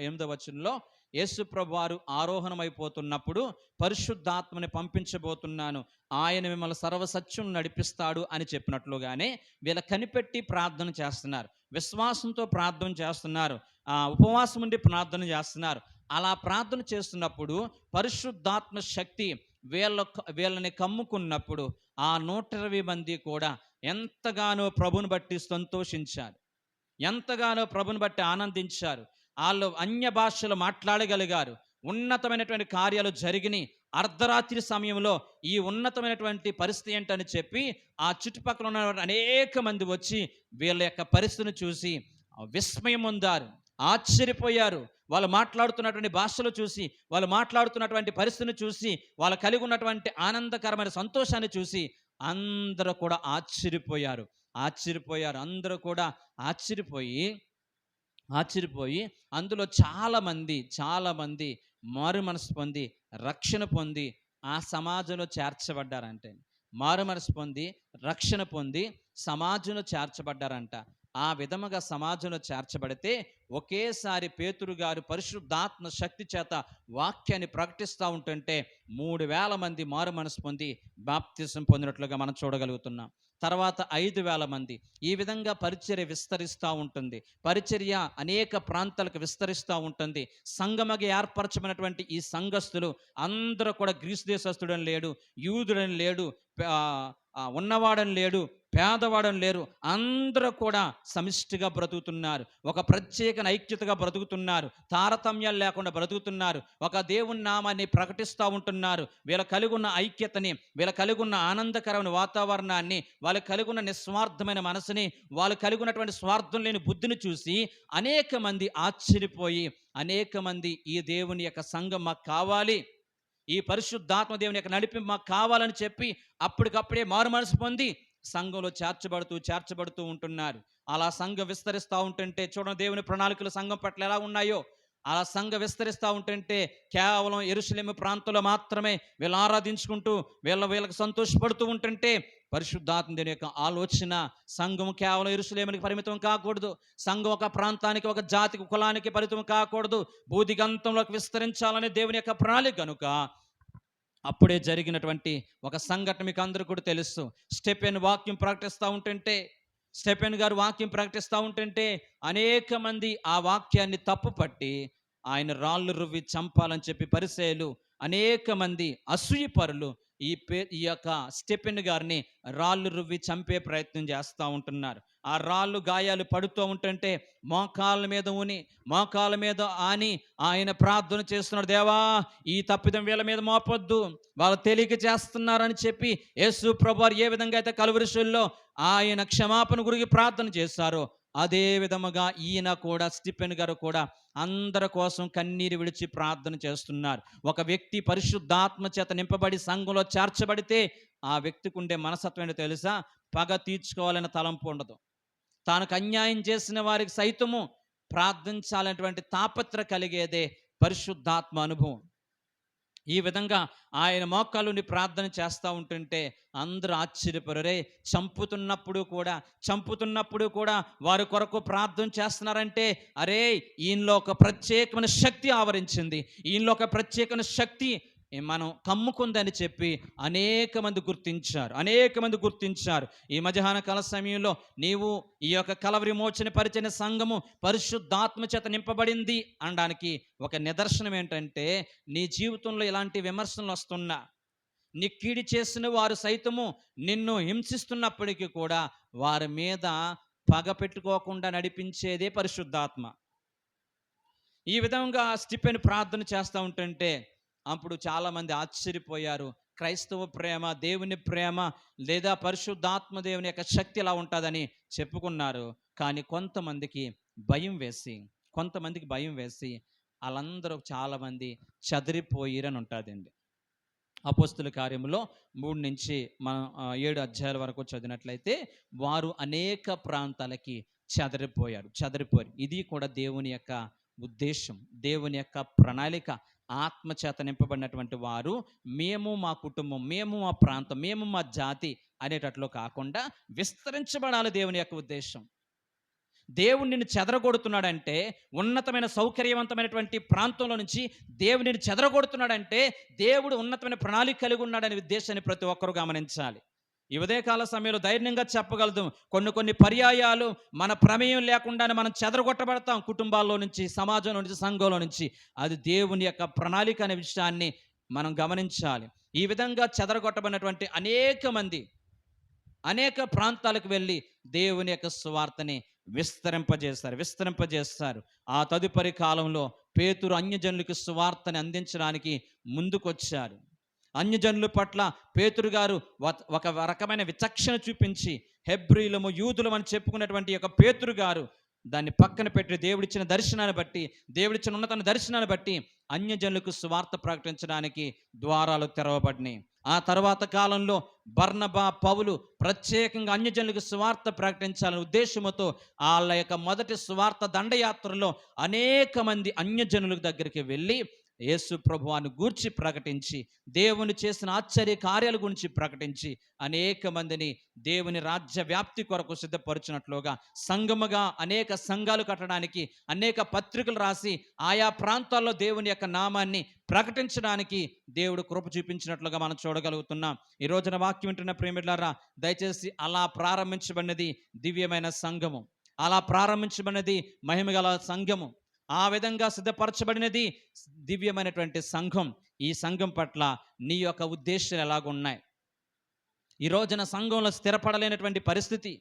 8వ వచనంలో యేసు ప్రభువారు ఆరోహణమైపోతున్నప్పుడు పరిశుద్ధాత్మని పంపించబోతున్నాను, ఆయన మిమ్మల్ని సర్వసత్యం నడిపిస్తాడు అని చెప్పినట్లుగానే వీళ్ళ కనిపెట్టి ప్రార్థన చేస్తున్నారు. విశ్వాసంతో ప్రార్థన చేస్తున్నారు. ఉపవాసం ఉండి ప్రార్థన చేస్తున్నారు. అలా ప్రార్థన చేస్తున్నప్పుడు పరిశుద్ధాత్మ శక్తి వీళ్ళని కమ్ముకున్నప్పుడు ఆ 120 మంది కూడా ఎంతగానో ప్రభుని బట్టి సంతోషించారు, ఎంతగానో ప్రభుని బట్టి ఆనందించారు. వాళ్ళు అన్య భాషలు మాట్లాడగలిగారు. ఉన్నతమైనటువంటి కార్యాలు జరిగినాయి. అర్ధరాత్రి సమయంలో ఈ ఉన్నతమైనటువంటి పరిస్థితి ఏంటని చెప్పి ఆ చుట్టుపక్కల ఉన్న అనేక మంది వచ్చి వీళ్ళ యొక్క పరిస్థితిని చూసి విస్మయం పొందారు, ఆశ్చర్యపోయారు. వాళ్ళు మాట్లాడుతున్నటువంటి భాషలు చూసి, వాళ్ళు మాట్లాడుతున్నటువంటి పరిస్థితిని చూసి, వాళ్ళు కలిగి ఉన్నటువంటి ఆనందకరమైన సంతోషాన్ని చూసి అందరూ కూడా ఆశ్చర్యపోయారు. అందరూ కూడా ఆశ్చర్యపోయి అందులో చాలామంది మారు మనసు పొంది రక్షణ పొంది ఆ సమాజంలో చేర్చబడ్డారంటే, మారు మనసు పొంది రక్షణ పొంది సమాజంలో చేర్చబడ్డారంట. ఆ విధముగా సమాజంలో చేర్చబడితే ఒకేసారి పేతురు గారు పరిశుద్ధాత్మ శక్తి చేత వాక్యాన్ని ప్రకటిస్తూ ఉంటుంటే 3000 మంది మారు మనసు పొంది బాప్తిసం పొందినట్లుగా మనం చూడగలుగుతున్నాం. తర్వాత 5000 మంది. ఈ విధంగా పరిచర్య విస్తరిస్తూ ఉంటుంది. పరిచర్య అనేక ప్రాంతాలకు విస్తరిస్తూ ఉంటుంది. సంఘముగా ఏర్పరచబడినటువంటి ఈ సంఘస్థులు అందరూ కూడా గ్రీసు దేశస్థుడని లేడు, యూదుడని లేడు, ఉన్నవాడని లేడు, పేదవాడని లేరు, అందరూ కూడా సమిష్టిగా బ్రతుకుతున్నారు. ఒక ప్రత్యేక ఐక్యతగా బ్రతుకుతున్నారు. తారతమ్యాలు లేకుండా బ్రతుకుతున్నారు. ఒక దేవుని నామాన్ని ప్రకటిస్తూ ఉంటున్నారు. వీళ్ళ కలిగి ఉన్న ఐక్యతని, వీళ్ళ కలిగి ఉన్న ఆనందకరమైన వాతావరణాన్ని, వాళ్ళు కలిగి ఉన్న నిస్వార్థమైన మనసుని, వాళ్ళు కలిగి ఉన్నటువంటి స్వార్థం లేని బుద్ధిని చూసి అనేక మంది ఆశ్చర్యపోయి, అనేక మంది ఈ దేవుని యొక్క సంఘం మాకు కావాలి, ఈ పరిశుద్ధాత్మ దేవుని యొక్క నడిపి మాకు కావాలని చెప్పి అప్పటికప్పుడే మారు మనసు పొంది సంఘంలో చేర్చబడుతూ ఉంటున్నారు. అలా సంఘం విస్తరిస్తూ ఉంటుంటే చూడండి, దేవుని ప్రణాళికలు సంఘం పట్ల ఎలా ఉన్నాయో. అలా సంఘం విస్తరిస్తూ ఉంటుంటే కేవలం యెరూషలేము ప్రాంతంలో మాత్రమే వీళ్ళు ఆరాధించుకుంటూ వీళ్ళకి సంతోషపడుతూ ఉంటుంటే, పరిశుద్ధాత్మ దేవుని యొక్క ఆలోచన సంఘం కేవలం యెరూషలేమునికి పరిమితం కాకూడదు. సంఘం ఒక ప్రాంతానికి, ఒక జాతికి, కులానికి పరిమితం కాకూడదు. భూదిగంతంలోకి విస్తరించాలనే దేవుని యొక్క ప్రణాళిక కనుక అప్పుడే జరిగినటువంటి ఒక సంఘటన మీకు అందరూ కూడా తెలుసు. స్టెఫెన్ గారు వాక్యం ప్రకటిస్తూ ఉంటుంటే అనేక మంది ఆ వాక్యాన్ని తప్పుపట్టి ఆయన రాళ్ళు రువ్వి చంపాలని చెప్పి పరిసయ్యులు, అనేక మంది అసూయపరులు ఈ యొక్క స్టెఫెన్ గారిని రాళ్ళు రువ్వి చంపే ప్రయత్నం చేస్తూ ఉంటున్నారు. ఆ రాళ్ళు గాయాలు పడుతూ ఉంటుంటే మోకాళ్ళ మీద ఆని ఆయన ప్రార్థన చేస్తున్నాడు. దేవా, ఈ తప్పిదం వీళ్ళ మీద మోపొద్దు, వాళ్ళు తెలియక చేస్తున్నారని చెప్పి యేసు ప్రభువారు ఏ విధంగా అయితే కలువరిశిల్లో ఆయన క్షమాపణ గురించి ప్రార్థన చేశారో, అదే విధముగా ఈయన కూడా, స్టెఫెన్ గారు కూడా అందరి కోసం కన్నీరు విడిచి ప్రార్థన చేస్తున్నారు. ఒక వ్యక్తి పరిశుద్ధాత్మ చేత నింపబడి సంఘంలో చేర్చబడితే ఆ వ్యక్తికి ఉండే మనస్తత్వం ఏంటో తెలుసా? పగ తీర్చుకోవాలనే తలంపు ఉండదు. తానికి అన్యాయం చేసిన వారికి సైతము ప్రార్థించాలనేటువంటి తాపత్ర కలిగేదే పరిశుద్ధాత్మ అనుభవం. ఈ విధంగా ఆయన మోకాళ్ళుండి ప్రార్థన చేస్తూ ఉంటుంటే అందరూ ఆశ్చర్యపరురే, చంపుతున్నప్పుడు కూడా వారి కొరకు ప్రార్థన చేస్తున్నారంటే, అరే, ఈయనలో ఒక ప్రత్యేకమైన శక్తి ఆవరించింది, ఈయనలో ఒక ప్రత్యేకమైన శక్తి మనం కమ్ముకుందని చెప్పి అనేక మంది గుర్తించారు. ఈ మధ్యాహ్న కాల సమయంలో నీవు ఈ యొక్క కలవరి మోచన పరిచయ సంఘము పరిశుద్ధాత్మ చేత నింపబడింది అనడానికి ఒక నిదర్శనం ఏంటంటే, నీ జీవితంలో ఇలాంటి విమర్శలు వస్తున్నా, నీ కీడి చేసిన వారు సైతము నిన్ను హింసిస్తున్నప్పటికీ కూడా వారి మీద పగ పెట్టుకోకుండా నడిపించేదే పరిశుద్ధాత్మ. ఈ విధంగా స్టెఫెన్ ప్రార్థన చేస్తూ ఉంటుంటే అప్పుడు చాలామంది ఆశ్చర్యపోయారు. క్రైస్తవ ప్రేమ, దేవుని ప్రేమ లేదా పరిశుద్ధాత్మ దేవుని యొక్క శక్తి ఎలా ఉంటుందని చెప్పుకున్నారు. కానీ కొంతమందికి భయం వేసి వాళ్ళందరూ చాలామంది చెదిరిపోయిరని ఉంటుందండి. అపోస్తుల కార్యములో 3 నుంచి మనం 7 అధ్యాయాల వరకు చదివినట్లయితే వారు అనేక ప్రాంతాలకి చెదిరిపోయారు. ఇది కూడా దేవుని యొక్క ఉద్దేశం, దేవుని యొక్క ప్రణాళిక. ఆత్మచేత నింపబడినటువంటి వారు మేము మా కుటుంబం, మేము మా ప్రాంతం, మేము మా జాతి అనేటట్లు కాకుండా విస్తరించబడాలి దేవుని యొక్క ఉద్దేశం. దేవుడు నిన్ను చెదరగొడుతున్నాడంటే, ఉన్నతమైన సౌకర్యవంతమైనటువంటి ప్రాంతంలో నుంచి దేవుడు నిన్ను చెదరగొడుతున్నాడంటే దేవుడు ఉన్నతమైన ప్రణాళిక కలిగి ఉన్నాడనే ఉద్దేశాన్ని ప్రతి ఒక్కరూ గమనించాలి. ఈ ఉదయకాల సమయంలో ధైర్యంగా చెప్పగలుగుతాం, కొన్ని పర్యాయాలు మన ప్రమేయం లేకుండానే మనం చెదరగొట్టబడతాం, కుటుంబాల్లో నుంచి, సమాజంలో నుంచి, సంఘంలో నుంచి. అది దేవుని యొక్క ప్రణాళిక అనే విషయాన్ని మనం గమనించాలి. ఈ విధంగా చెదరగొట్టబడినటువంటి అనేక ప్రాంతాలకు వెళ్ళి దేవుని యొక్క సువార్తని విస్తరింపజేస్తారు. ఆ తదుపరి కాలంలో పేతురు అన్యజనులకు సువార్తని అందించడానికి ముందుకొచ్చారు. అన్యజనుల పట్ల పేతురు గారు ఒక రకమైన విచక్షణ చూపించి, హెబ్రీలము, యూదులం అని చెప్పుకున్నటువంటి యొక్క పేతురు గారు దాన్ని పక్కన పెట్టి దేవుడిచ్చిన ఉన్నతమైన దర్శనాన్ని బట్టి అన్యజనులకు సువార్త ప్రకటించడానికి ద్వారాలు తెరవబడినాయి. ఆ తర్వాత కాలంలో బర్నబా, పౌలు ప్రత్యేకంగా అన్యజనులకు సువార్త ప్రకటించాలనే ఉద్దేశంతో వాళ్ళ యొక్క మొదటి సువార్త దండయాత్రలో అనేక మంది అన్యజనుల దగ్గరికి వెళ్ళి యేసు ప్రభువాన్ని గూర్చి ప్రకటించి, దేవుని చేసిన ఆశ్చర్య కార్యాల గురించి ప్రకటించి అనేక మందిని దేవుని రాజ్య వ్యాప్తి కొరకు సిద్ధపరుచినట్లుగా సంఘముగా అనేక సంఘాలు కట్టడానికి, అనేక పత్రికలు రాసి ఆయా ప్రాంతాల్లో దేవుని యొక్క నామాన్ని ప్రకటించడానికి దేవుడు కృప చూపించినట్లుగా మనం చూడగలుగుతున్నాం. ఈ రోజున వాక్యం వింటున్న ప్రేమిలారా, దయచేసి అలా ప్రారంభించబడినది దివ్యమైన సంఘము, అలా ప్రారంభించబడినది మహిమగల సంఘము, ఆ విధంగా సిద్ధపరచబడినది దివ్యమైనటువంటి సంఘం. ఈ సంఘం పట్ల నీ యొక్క ఉద్దేశాలు ఎలాగున్నాయి? ఈ రోజున సంఘంలో స్థిరపడలేనటువంటి పరిస్థితి,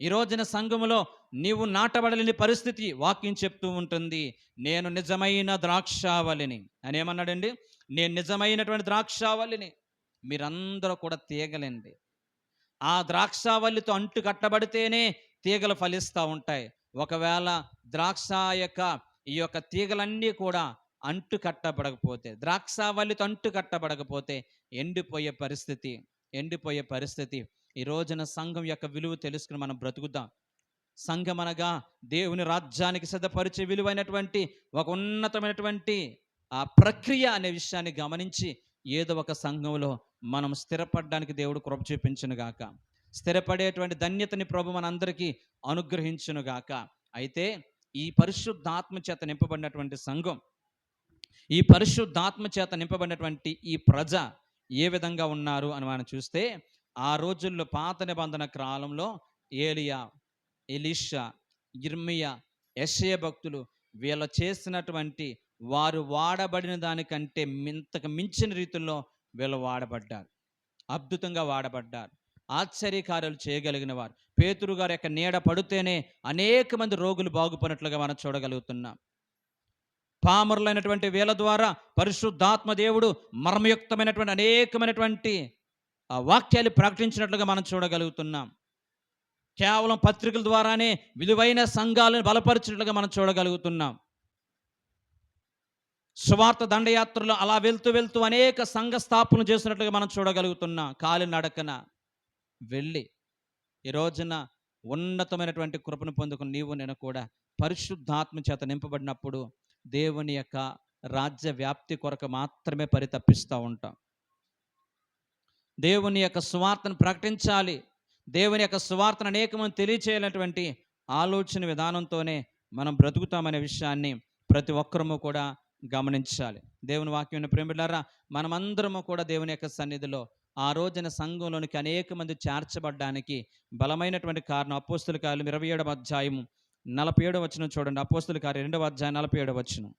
ఈ రోజున సంఘములో నీవు నాటబడలేని పరిస్థితి వాక్యం చెప్తూ ఉంటుంది. నేను నిజమైన ద్రాక్షావళిని అని ఏమన్నాడండి? నేను నిజమైనటువంటి ద్రాక్షావళిని, మీరందరూ కూడా తీగలండి. ఆ ద్రాక్షావళితో అంటు కట్టబడితేనే తీగలు ఫలిస్తూ ఉంటాయి. ఒకవేళ ద్రాక్ష ఈ యొక్క తీగలన్నీ కూడా అంటు కట్టబడకపోతే, ద్రాక్షావళితో అంటు కట్టబడకపోతే ఎండిపోయే పరిస్థితి. ఈ రోజున సంఘం యొక్క విలువ తెలుసుకుని మనం బ్రతుకుదాం. సంఘం అనగా దేవుని రాజ్యానికి సిద్ధపరిచే విలువైనటువంటి ఒక ఉన్నతమైనటువంటి ఆ ప్రక్రియ అనే విషయాన్ని గమనించి ఏదో ఒక సంఘంలో మనం స్థిరపడడానికి దేవుడు కృప చూపించును గాక. స్థిరపడేటువంటి ధన్యతని ప్రభు మనందరికీ అనుగ్రహించును గాక. అయితే ఈ పరిశుద్ధాత్మ చేత నింపబడినటువంటి సంఘం, ఈ పరిశుద్ధాత్మ చేత నింపబడినటువంటి ఈ ప్రజ ఏ విధంగా ఉన్నారు అని మనం చూస్తే, ఆ రోజుల్లో పాత నిబంధన కాలంలో ఏలియా, ఎలీషా, ఇర్మియా, యెషయా భక్తులు వీళ్ళు చేసినటువంటి, వారు వాడబడిన దానికంటే ఇంతకు మించిన రీతుల్లో వీళ్ళు వాడబడ్డారు. అద్భుతంగా వాడబడ్డారు. ఆశ్చర్యకార్యాలు చేయగలిగిన వారు. పేతురు గారి యొక్క నీడ పడితేనే అనేక మంది రోగులు బాగుపడినట్లుగా మనం చూడగలుగుతున్నాం. పామరులైనటువంటి వీళ్ళ ద్వారా పరిశుద్ధాత్మ దేవుడు మర్మయుక్తమైనటువంటి అనేకమైనటువంటి వాక్యాలు ప్రకటించినట్లుగా మనం చూడగలుగుతున్నాం. కేవలం పత్రికల ద్వారానే విలువైన సంఘాలను బలపరిచినట్లుగా మనం చూడగలుగుతున్నాం. సువార్త దండయాత్రలో అలా వెళ్తూ వెళ్తూ అనేక సంఘ స్థాపన చేసినట్లుగా మనం చూడగలుగుతున్నాం. కాలినడకన వెళ్ళి ఈ రోజున ఉన్నతమైనటువంటి కృపను పొందుకుని నీవు నేను కూడా పరిశుద్ధాత్మ చేత నింపబడినప్పుడు దేవుని యొక్క రాజ్య వ్యాప్తి కొరకు మాత్రమే పరితపిస్తూ ఉంటాం. దేవుని యొక్క సువార్తను ప్రకటించాలి, దేవుని యొక్క సువార్తను అనేకమంది తెలియచేయాలనేటువంటి ఆలోచన విధానంతోనే మనం బ్రతుకుతామనే విషయాన్ని ప్రతి ఒక్కరము కూడా గమనించాలి. దేవుని వాక్యం ప్రేమిలారా, మనమందరము కూడా దేవుని యొక్క సన్నిధిలో ఆ రోజున సంఘంలోనికి అనేక మంది చేర్చబడ్డానికి బలమైనటువంటి కారణం అపోస్తుల కార్యం 27వ అధ్యాయము 47వ వచనం చూడండి. అపోస్తుల కార్యం 2వ అధ్యాయం 47వ వచనం.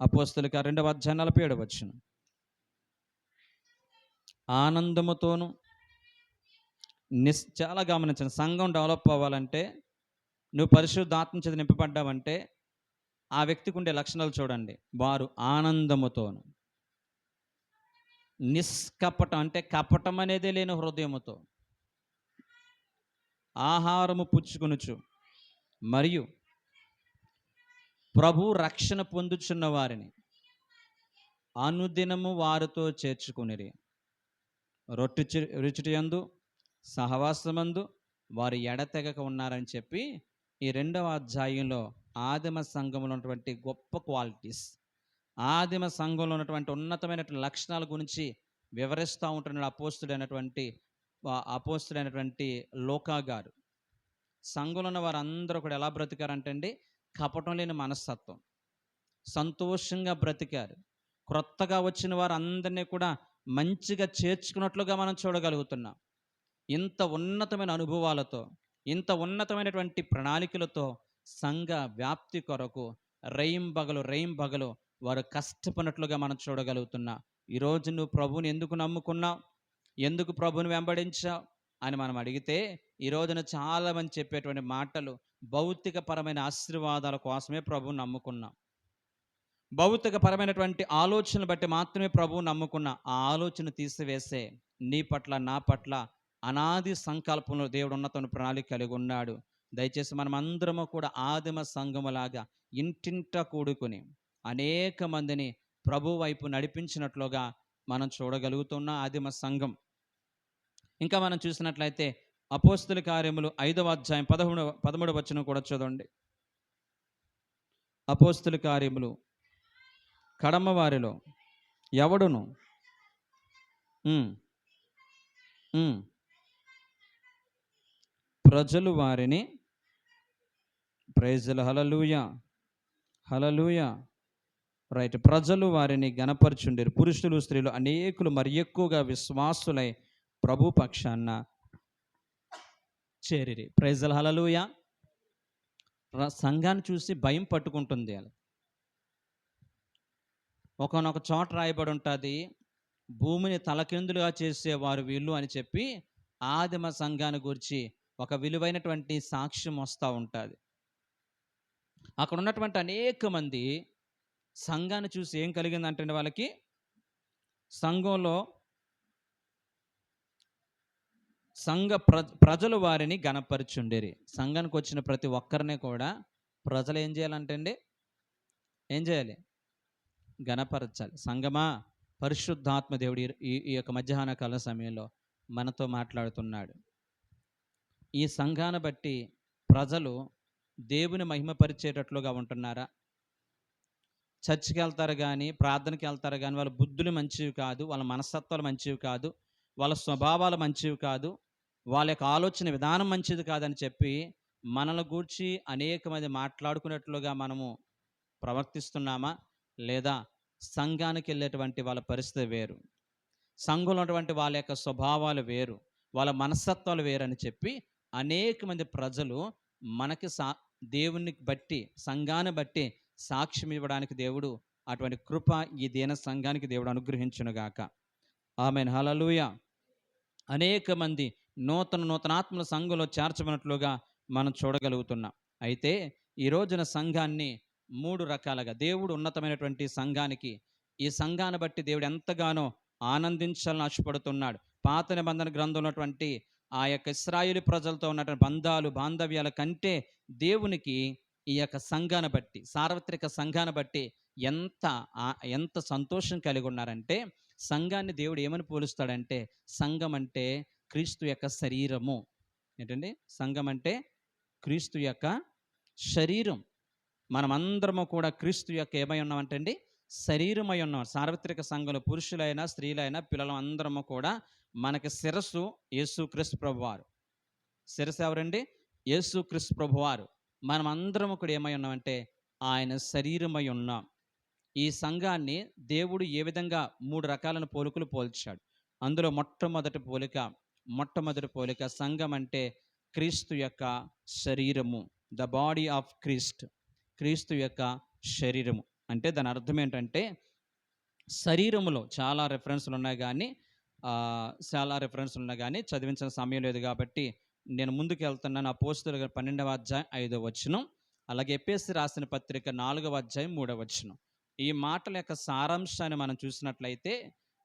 అపోస్తుల కార్యం 2వ అధ్యాయం 47వ వచనం. ఆనందముతోను చాలా గమనించండి. సంఘం డెవలప్ అవ్వాలంటే, నువ్వు పరిశుద్ధాత్మ చేత నింపబడ్డావంటే ఆ వ్యక్తికి ఉండే లక్షణాలు చూడండి. వారు ఆనందముతోను, నిష్కపటం అంటే కపటం అనేదే లేని హృదయముతో, ఆహారము పుచ్చుకొనుచు మరియు ప్రభు రక్షణ పొందుచున్న వారిని అనుదినము వారితో చేర్చుకునిరి. రుచిటి యందు సహవాసమందు వారు ఎడతెగక ఉన్నారని చెప్పి ఈ 2వ అధ్యాయంలో ఆదిమ సంఘంలో ఉన్నటువంటి గొప్ప క్వాలిటీస్, ఆదిమ సంఘంలో ఉన్నటువంటి ఉన్నతమైనటువంటి లక్షణాల గురించి వివరిస్తూ ఉంటున్నాడు అపోస్తుడైనటువంటి లూకా గారు. సంఘంలో ఉన్న వారందరూ కూడా ఎలా బ్రతికారంటే అండి, కపటం లేని మనస్తత్వం, సంతోషంగా బ్రతికారు. క్రొత్తగా వచ్చిన వారు అందరినీ కూడా మంచిగా చేర్చుకున్నట్లుగా మనం చూడగలుగుతున్నాం. ఇంత ఉన్నతమైన అనుభవాలతో, ఇంత ఉన్నతమైనటువంటి ప్రణాళికలతో సంఘ వ్యాప్తి కొరకు రేయింబగలు వారు కష్టపడినట్లుగా మనం చూడగలుగుతున్నాం. ఈరోజు నువ్వు ప్రభువుని ఎందుకు నమ్ముకున్నావు, ఎందుకు ప్రభువుని వెంబడించావు అని మనం అడిగితే, ఈ రోజున చాలామంది చెప్పేటువంటి మాటలు భౌతికపరమైన ఆశీర్వాదాల కోసమే ప్రభువుని నమ్ముకున్నాం. భౌతికపరమైనటువంటి ఆలోచనలు బట్టి మాత్రమే ప్రభువు నమ్ముకున్న ఆ ఆలోచన తీసివేసే నీ పట్ల నా పట్ల అనాది సంకల్పంలో దేవుడు ఉన్నతమైన ప్రణాళిక కలిగి ఉన్నాడు. దయచేసి మనం అందరము కూడా ఆదిమ సంఘములాగా ఇంటింట కూడుకుని అనేక మందిని ప్రభు వైపు నడిపించినట్లుగా మనం చూడగలుగుతున్న ఆదిమ సంఘం. ఇంకా మనం చూసినట్లయితే అపోస్తుల కార్యములు 5వ అధ్యాయం 13వ వచనం కూడా చదవండి. అపోస్తుల కార్యములు కడమ వారిలో ఎవడును ప్రజలు వారిని ప్రైజులు హల్లెలూయా హల్లెలూయా రైట్ ప్రజలు వారిని గణపరచుండేరు. పురుషులు స్త్రీలు అనేకులు మరి ఎక్కువగా విశ్వాసులై ప్రభు పక్షాన చేరిరి. ప్రైజులు హల్లెలూయా. సంఘాన్ని చూసి భయం పట్టుకుంటుంది. అలా ఒకనొక చోట రాయబడి ఉంటుంది, భూమిని తలకిందులుగా చేసేవారు వీళ్ళు అని చెప్పి ఆదిమ సంఘాన్ని గురించి ఒక విలువైనటువంటి సాక్ష్యం వస్తూ ఉంటుంది. అక్కడ ఉన్నటువంటి అనేక మంది సంఘాన్ని చూసి ఏం కలిగిందంటే వాళ్ళకి, సంఘంలో ప్రజలు వారిని గణపరిచుండేరి. సంఘానికి వచ్చిన ప్రతి ఒక్కరిని కూడా ప్రజలు ఏం చేయాలంటే అండి, ఏం చేయాలి? గణపరచాలి. సంఘమా, పరిశుద్ధాత్మ దేవుడు ఈ యొక్క మధ్యాహ్న కాల సమయంలో మనతో మాట్లాడుతున్నాడు. ఈ సంఘాన్ని బట్టి ప్రజలు దేవుని మహిమపరిచేటట్లుగా ఉంటున్నారా? చర్చికి వెళ్తారు కానీ, ప్రార్థనకి వెళ్తారు కానీ, వాళ్ళ బుద్ధులు మంచివి కాదు, వాళ్ళ మనస్తత్వాలు మంచివి కాదు, వాళ్ళ స్వభావాలు మంచివి కాదు, వాళ్ళ యొక్క ఆలోచన విధానం మంచిది కాదని చెప్పి మనల్ని గూర్చి అనేక మంది మాట్లాడుకున్నట్లుగా మనము ప్రవర్తిస్తున్నామా? లేదా సంఘానికి వెళ్ళేటువంటి వాళ్ళ పరిస్థితి వేరు, సంఘంలో ఉన్నటువంటి వాళ్ళ యొక్క స్వభావాలు వేరు, వాళ్ళ మనస్తత్వాలు వేరని చెప్పి అనేక మంది ప్రజలు మనకి దేవుని బట్టి, సంఘాన్ని బట్టి సాక్ష్యం ఇవ్వడానికి దేవుడు అటువంటి కృప ఈ దీన సంఘానికి దేవుడు అనుగ్రహించునుగాక. ఆమేన్, హల్లెలూయా. అనేక మంది నూతనాత్మల సంఘంలో చేర్చబడినట్లుగా మనం చూడగలుగుతున్నాం. అయితే ఈ రోజున సంఘాన్ని 3 రకాలుగా దేవుడు ఉన్నతమైనటువంటి సంఘానికి, ఈ సంఘాన్ని బట్టి దేవుడు ఎంతగానో ఆనందించాలని ఆశపడుతున్నాడు. పాత నిబంధన గ్రంథంలో ఉన్నటువంటి ఆ యొక్క ఇశ్రాయేలు ప్రజలతో ఉన్నటువంటి బంధాలు బాంధవ్యాల కంటే దేవునికి ఈ యొక్క సంఘాన్ని బట్టి, సార్వత్రిక సంఘాన్ని బట్టి ఎంత ఎంత సంతోషం కలిగి ఉన్నారంటే, సంఘాన్ని దేవుడు ఏమని పోలుస్తాడంటే, సంఘం అంటే క్రీస్తు యొక్క శరీరము. ఏంటండి? సంఘం అంటే క్రీస్తు యొక్క శరీరం. మనమందరము కూడా క్రీస్తు యొక్క ఏమై ఉన్నామంటే అండి, శరీరమై ఉన్నాం. సార్వత్రిక సంఘంలో పురుషులైనా స్త్రీలైనా పిల్లలు అందరము కూడా మనకి శిరస్సు యేసుక్రీస్తు ప్రభువారు. శిరస్సు ఎవరండి? యేసుక్రీస్తు ప్రభువారు. మనం అందరము కూడా ఏమై ఉన్నామంటే ఆయన శరీరమై ఉన్నాం. ఈ సంఘాన్ని దేవుడు ఏ విధంగా 3 రకాలైన పోలికలు పోల్చాడు. అందులో మొట్టమొదటి పోలిక సంఘం అంటే క్రీస్తు యొక్క శరీరము, ద బాడీ ఆఫ్ క్రీస్తు యొక్క శరీరము. అంటే దాని అర్థం ఏంటంటే, శరీరములో చాలా రెఫరెన్స్లు ఉన్నాయి కానీ చదివించిన సమయం లేదు కాబట్టి నేను ముందుకు వెళ్తున్నాను. అపోస్తలుల 12వ అధ్యాయం 5వ వచనం, అలాగే ఎఫెసీ రాసిన పత్రిక 4వ అధ్యాయం 3వ వచనం. ఈ మాటల యొక్క సారాంశాన్ని మనం చూసినట్లయితే,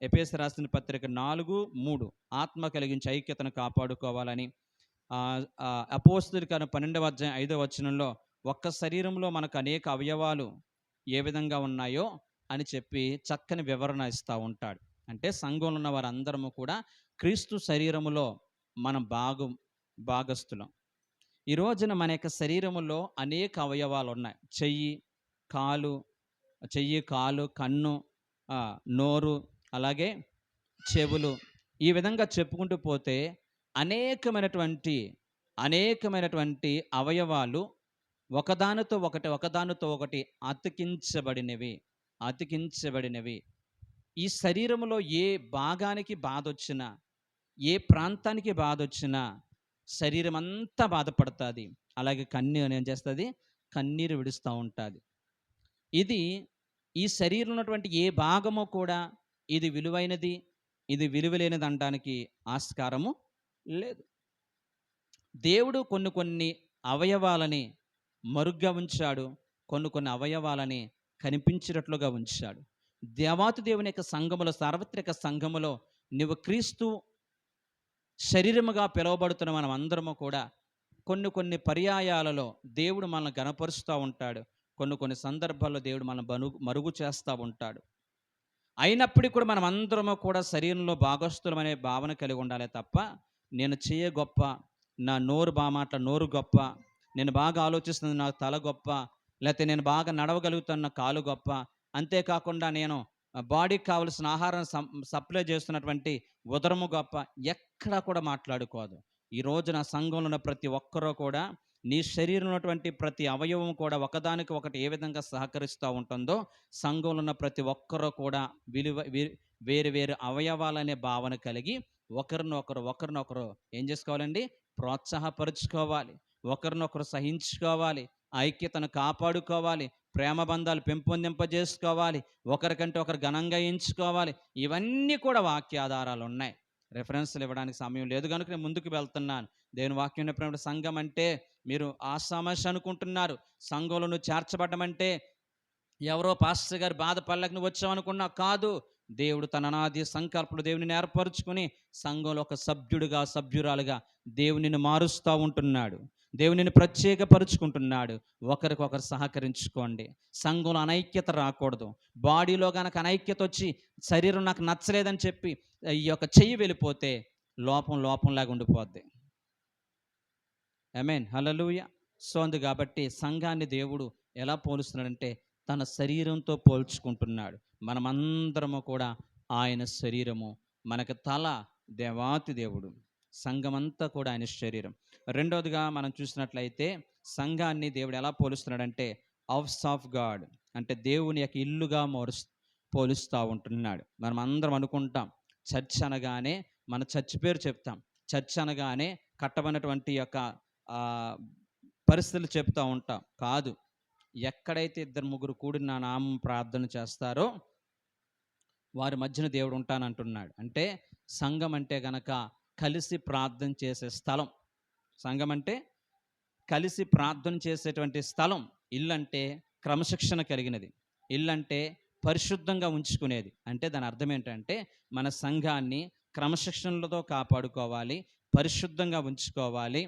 ఎఫెసీ రాసిన పత్రిక 4:3 ఆత్మ కలిగించి ఐక్యతను కాపాడుకోవాలని, అపోస్తలుల 12వ అధ్యాయం 5వ వచనంలో ఒక్క శరీరంలో మనకు అనేక అవయవాలు ఏ విధంగా ఉన్నాయో అని చెప్పి చక్కని వివరణ ఇస్తూ ఉంటాడు. అంటే సంఘంలో ఉన్న వారందరము కూడా క్రీస్తు శరీరములో మనం భాగస్థులం. ఈ రోజున మన యొక్క శరీరములో అనేక అవయవాలు ఉన్నాయి. చెయ్యి, కాలు, కన్ను, నోరు, అలాగే చెవులు, ఈ విధంగా చెప్పుకుంటూ పోతే అనేకమైనటువంటి అవయవాలు ఒకదానితో ఒకటి అతికించబడినవి. ఈ శరీరంలో ఏ భాగానికి బాధ వచ్చినా, ఏ ప్రాంతానికి బాధ వచ్చినా శరీరం అంతా బాధపడుతుంది. అలాగే కన్ను ఏం చేస్తుంది? కన్నీరు విడుస్తూ ఉంటుంది. ఈ శరీరంలో ఉన్నటువంటి ఏ భాగము కూడా ఇది విలువైనది, ఇది విలువలేనిది అనడానికి ఆస్కారము లేదు. దేవుడు కొన్ని అవయవాలని మరుగ్గా ఉంచాడు, కొన్ని అవయవాలని కనిపించినట్లుగా ఉంచాడు. దేవాతి దేవుని యొక్క సంఘములో, సార్వత్రిక సంఘములో నువ్వు క్రీస్తు శరీరముగా పిలువబడుతున్న మనం అందరము కూడా కొన్ని పర్యాయాలలో దేవుడు మనల్ని గణపరుస్తూ ఉంటాడు. కొన్ని సందర్భాల్లో దేవుడు మనల్ని మరుగు చేస్తూ ఉంటాడు. అయినప్పటికీ కూడా మనం అందరము కూడా శరీరంలో భాగస్థులమనే భావన కలిగి ఉండాలి తప్ప, నేను చేయ గొప్ప, నా నోరు నోరు గొప్ప, నేను బాగా ఆలోచిస్తుంది నా తల గొప్ప, లేకపోతే నేను బాగా నడవగలుగుతున్న కాలు గొప్ప, అంతేకాకుండా నేను బాడీకి కావలసిన ఆహారం సప్లై చేస్తున్నటువంటి ఉదరము గొప్ప, ఎక్కడా కూడా మాట్లాడుకోదు. ఈ రోజున సంఘంలో ఉన్న ప్రతి ఒక్కరూ కూడా, నీ శరీరంలో ఉన్నటువంటి ప్రతి అవయవం కూడా ఒకదానికి ఒకటి ఏ విధంగా సహకరిస్తూ ఉంటుందో, సంఘంలో ఉన్న ప్రతి ఒక్కరూ కూడా వేరు అవయవాలనే భావన కలిగి ఒకరినొకరు ఏం చేసుకోవాలండి? ప్రోత్సాహపరుచుకోవాలి, ఒకరినొకరు సహించుకోవాలి, ఐక్యతను కాపాడుకోవాలి, ప్రేమ బంధాలు పెంపొందింపజేసుకోవాలి, ఒకరికంటే ఒకరు ఘనంగా ఎంచుకోవాలి. ఇవన్నీ కూడా వాక్యాధారాలు ఉన్నాయి. రెఫరెన్స్లు ఇవ్వడానికి సమయం లేదు కనుక నేను ముందుకు వెళ్తున్నాను. దేవుని వాక్యం చెప్పినప్పుడు సంఘం అంటే మీరు ఆ సమస్య అనుకుంటున్నారు. సంఘంలో నువ్వు చేర్చబడ్డమంటే ఎవరో పాస్టర్ గారు బాధపడలేక నువ్వు వచ్చావనుకున్నా, కాదు. దేవుడు తన అనాది సంకల్పంలో దేవుని ఏర్పరుచుకుని సంఘంలో ఒక సభ్యురాలుగా దేవునిని మారుస్తూ ఉంటున్నాడు. దేవునిని ప్రత్యేకపరుచుకుంటున్నాడు. ఒకరికొకరు సహకరించుకోండి. సంఘంలో అనైక్యత రాకూడదు. బాడీలో కనుక అనైక్యత వచ్చి శరీరం నాకు నచ్చలేదని చెప్పి ఈ యొక్క చెయ్యి వెళ్ళిపోతే లోపంలాగా ఉండిపోద్ది. ఆమేన్, హల్లెలూయా. సో అందు కాబట్టి సంఘాన్ని దేవుడు ఎలా పోలుస్తున్నాడంటే తన శరీరంతో పోల్చుకుంటున్నాడు. మనమందరము కూడా ఆయన శరీరము. మనకు తల దేవాతి దేవుడు, సంఘమంతా కూడా ఆయన శరీరం. రెండోదిగా మనం చూసినట్లయితే సంఘాన్ని దేవుడు ఎలా పోలుస్తున్నాడంటే హౌస్ ఆఫ్ గాడ్, అంటే దేవుని యొక్క ఇల్లుగా పోలుస్తూ ఉంటున్నాడు. మనం అందరం అనుకుంటాం చర్చ్ అనగానే మన చర్చ్ పేరు చెప్తాం. చర్చ్ అనగానే కట్టబడినటువంటి యొక్క ఆ, పరిస్థితులు చెప్తూ ఉంటాం. కాదు, ఎక్కడైతే ఇద్దరు ముగ్గురు కూడి నా నామం ప్రార్థన చేస్తారో వారి మధ్యన దేవుడు ఉంటానంటున్నాడు. అంటే సంఘం అంటే గనక కలిసి ప్రార్థన చేసే స్థలం. సంఘం అంటే కలిసి ప్రార్థన చేసేటువంటి స్థలం. ఇల్లు అంటే క్రమశిక్షణ కలిగినది. ఇల్లు అంటే పరిశుద్ధంగా ఉంచుకునేది. అంటే దాని అర్థం ఏంటంటే మన సంఘాన్ని క్రమశిక్షణలతో కాపాడుకోవాలి, పరిశుద్ధంగా ఉంచుకోవాలి.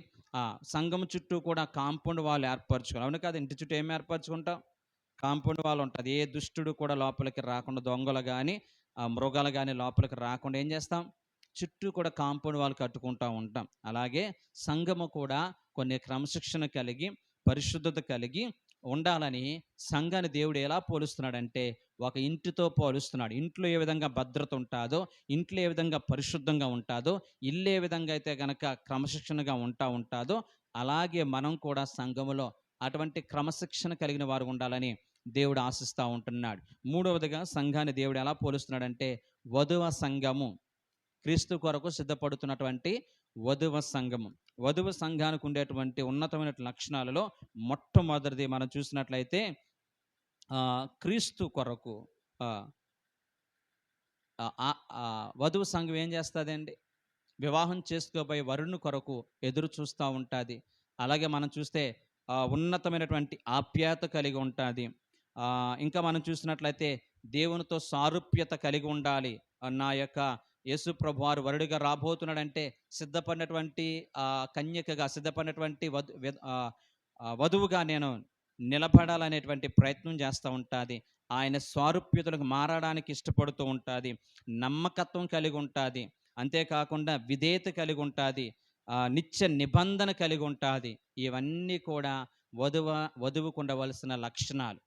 సంఘం చుట్టూ కూడా కాంపౌండ్ వాళ్ళు ఏర్పరచుకోవాలి. అవును కాదు, ఇంటి చుట్టూ ఏం ఏర్పరచుకుంటాం? కాంపౌండ్ వాళ్ళు ఉంటుంది. ఏ దుష్టుడు కూడా లోపలికి రాకుండా, దొంగలు కానీ మృగాలు కానీ లోపలికి రాకుండా ఏం చేస్తాం? చుట్టూ కూడా కాంపౌండ్ వాళ్ళు కట్టుకుంటూ ఉంటాం. అలాగే సంఘము కూడా కొన్ని క్రమశిక్షణ కలిగి పరిశుద్ధత కలిగి ఉండాలని సంఘాన్ని దేవుడు ఎలా పోలుస్తున్నాడంటే ఒక ఇంటితో పోలుస్తున్నాడు. ఇంట్లో ఏ విధంగా భద్రత ఉంటుందో, ఇంట్లో ఏ విధంగా పరిశుద్ధంగా ఉంటుందో, ఇల్లు ఏ విధంగా అయితే కనుక క్రమశిక్షణగా ఉంటుందో అలాగే మనం కూడా సంఘములో అటువంటి క్రమశిక్షణ కలిగిన వారు ఉండాలని దేవుడు ఆశిస్తూ ఉంటున్నాడు. మూడవదిగా సంఘాన్ని దేవుడు ఎలా పోలుస్తున్నాడంటే వధువ సంఘము, క్రీస్తు కొరకు సిద్ధపడుతున్నటువంటి వధువ సంఘము. వధువ సంఘానికి ఉండేటువంటి ఉన్నతమైన లక్షణాలలో మొట్టమొదటిది మనం చూసినట్లయితే క్రీస్తు కొరకు వధువు సంఘం ఏం చేస్తుందండి? వివాహం చేసుకోబోయే వరుణ్ కొరకు ఎదురు చూస్తూ ఉంటుంది. అలాగే మనం చూస్తే ఉన్నతమైనటువంటి ఆప్యాయత కలిగి ఉంటుంది. ఇంకా మనం చూసినట్లయితే దేవునితో సారూప్యత కలిగి ఉండాలి. నా యొక్క యేసు ప్రభు వారు వరుడిగా రాబోతున్నాడంటే సిద్ధపడినటువంటి కన్యకగా, సిద్ధపడినటువంటి వధువుగా నేను నిలబడాలనేటువంటి ప్రయత్నం చేస్తూ ఉంటుంది. ఆయన స్వారూప్యతలకు మారడానికి ఇష్టపడుతూ ఉంటుంది. నమ్మకత్వం కలిగి ఉంటుంది. అంతేకాకుండా విధేయత కలిగి ఉంటుంది. నిత్య నిబంధన కలిగి ఉంటుంది. ఇవన్నీ కూడా వధువుకు ఉండవలసిన లక్షణాలు.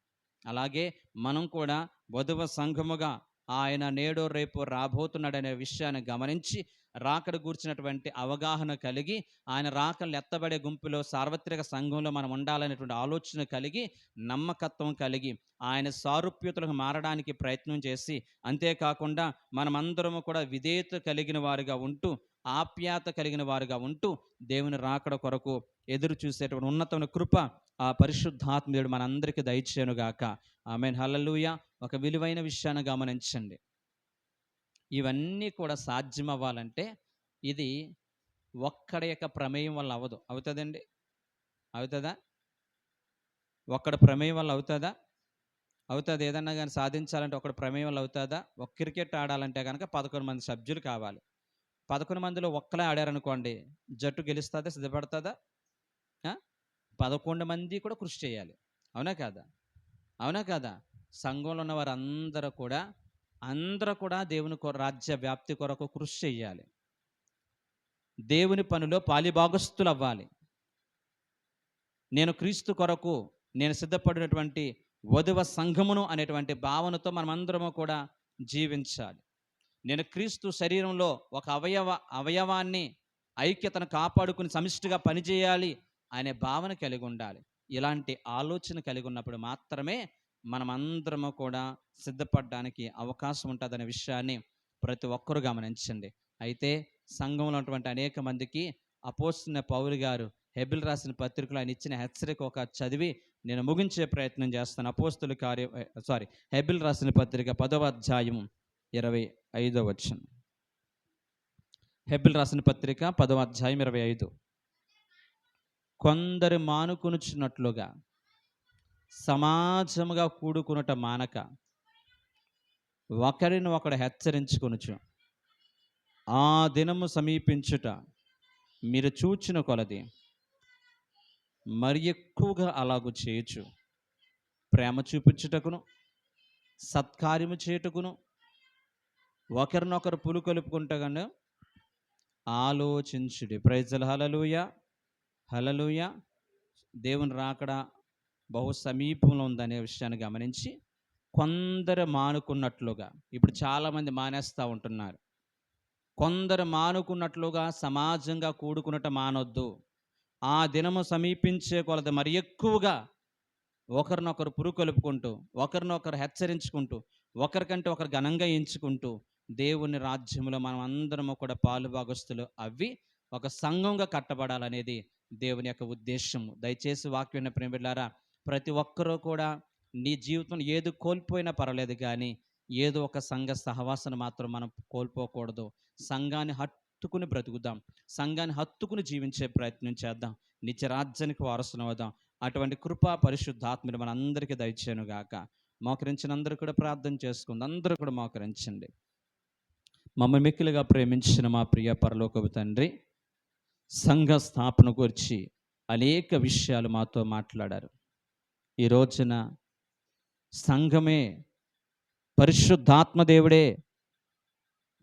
అలాగే మనం కూడా వధువ సంఘముగా ఆయన నేడో రేపు రాబోతున్నాడనే విషయాన్ని గమనించి రాకడ గూర్చినటువంటి అవగాహన కలిగి ఆయన రాకలు ఎత్తబడే గుంపులో సార్వత్రిక సంఘంలో మనం ఉండాలనేటువంటి ఆలోచన కలిగి నమ్మకత్వం కలిగి ఆయన సారూప్యతలకు మారడానికి ప్రయత్నం చేసి, అంతేకాకుండా మనమందరము కూడా విధేయత కలిగిన వారుగా ఉంటూ, ఆప్యాయత కలిగిన వారుగా ఉంటూ దేవుని రాకడ కొరకు ఎదురు చూసేటువంటి ఉన్నతమైన కృప ఆ పరిశుద్ధాత్మీయుడు మనందరికీ దయచేయనుగాక. ఆమేన్, హల్లెలూయా. ఒక విలువైన విషయాన్ని గమనించండి. ఇవన్నీ కూడా సాధ్యం అవ్వాలంటే ఇది ఒక్కడి యొక్క ప్రమేయం వల్ల అవ్వదు. అవుతుందండి? అవుతుందా? ఒక్కడి ప్రమేయం వల్ల అవుతుందా? అవుతుంది. ఏదన్నా కానీ సాధించాలంటే ఒకటి ప్రమేయం వల్ల అవుతుందా? ఒక క్రికెట్ ఆడాలంటే కనుక 11 మంది సభ్యులు కావాలి. 11 మందిలో ఒక్కలే ఆడారనుకోండి, జట్టు గెలుస్తుందా? సిద్ధపడుతుందా? 11 మంది కూడా కృషి చేయాలి. అవునా కాదా? అవునా కాదా? సంఘంలో ఉన్న వారు అందరూ కూడా దేవుని రాజ్య వ్యాప్తి కొరకు కృషి చేయాలి. దేవుని పనిలో పాలిభాగస్తులు అవ్వాలి. నేను క్రీస్తు కొరకు నేను సిద్ధపడినటువంటి వధువ సంఘమును అనేటువంటి భావనతో మనమందరము కూడా జీవించాలి. నేను క్రీస్తు శరీరంలో ఒక అవయవాన్ని ఐక్యతను కాపాడుకుని సమిష్టిగా పనిచేయాలి అనే భావన కలిగి ఉండాలి. ఇలాంటి ఆలోచన కలిగి ఉన్నప్పుడు మాత్రమే మనమందరము కూడా సిద్ధపడడానికి అవకాశం ఉంటుందనే విషయాన్ని ప్రతి ఒక్కరూ గమనించండి. అయితే సంఘంలో ఉన్నటువంటి అనేక మందికి అపోస్తలుడైన పౌలు గారు హెబ్రీయులు రాసిన పత్రికలో ఆయన ఇచ్చిన హెచ్చరిక ఒక చదివి నేను ముగించే ప్రయత్నం చేస్తాను. హెబ్రీయులు రాసిన పత్రిక 10వ అధ్యాయం 25వ వచనం. హెబ్రీయులు రాసిన పత్రిక 10వ అధ్యాయం 25. కొందరు మానుకొనుచున్నట్లుగా సమాజముగా కూడుకునుట మానక ఒకరిని ఒకడు హెచ్చరించుకొనుచు ఆ దినము సమీపించుట మీరు చూచిన కొలది మరి ఎక్కువగా అలాగు చేయొచ్చు ప్రేమ చూపించుటకును సత్కార్యము చేయుటకును ఒకరినొకరు పులుకొలుపుకుంటగాను ఆలోచించుడి. ప్రైజ్ ది హల్లెలూయా. హల్లెలూయా. దేవుని రాకడ బహు సమీపంలో ఉందనే విషయాన్ని గమనించి కొందరు మానుకున్నట్లుగా, ఇప్పుడు చాలామంది మానేస్తూ ఉంటున్నారు. కొందరు మానుకున్నట్లుగా సమాజంగా కూడుకున్నట్టు మానొద్దు. ఆ దినము సమీపించే కొలది మరి ఎక్కువగా ఒకరినొకరు పురుకొల్పుకుంటూ, ఒకరినొకరు హెచ్చరించుకుంటూ, ఒకరికంటే ఒకరు ఘనంగా ఎంచుకుంటూ, దేవుని రాజ్యంలో మనం అందరము కూడా పాలుభాగస్తులు అవ్వి ఒక సంఘంగా కట్టబడాలనేది దేవుని యొక్క ఉద్దేశము. దయచేసి వాక్యం ప్రేమ బిడ్డలారా, ప్రతి ఒక్కరూ కూడా నీ జీవితంలో ఏది కోల్పోయినా పర్వాలేదు కానీ ఏదో ఒక సంఘ సహవాసాన్ని మాత్రం మనం కోల్పోకూడదు. సంఘాన్ని హత్తుకుని బ్రతుకుదాం, సంఘాన్ని హత్తుకుని జీవించే ప్రయత్నం చేద్దాం, నిత్య రాజ్యానికి వారసులం అవుదాం. అటువంటి కృపా పరిశుద్ధాత్మని మన అందరికీ దయచేయను గాక. మోకరించిన అందరూ కూడా ప్రార్థన చేసుకుందాం. అందరూ కూడా మోకరించండి. మమ్మల్ని మిక్కిలిగా ప్రేమించిన మా ప్రియ పరలోకపు తండ్రి, సంఘ స్థాపన గురించి అనేక విషయాలు మాతో మాట్లాడారు. ఈ రోజున సంఘమే, పరిశుద్ధాత్మ దేవుడే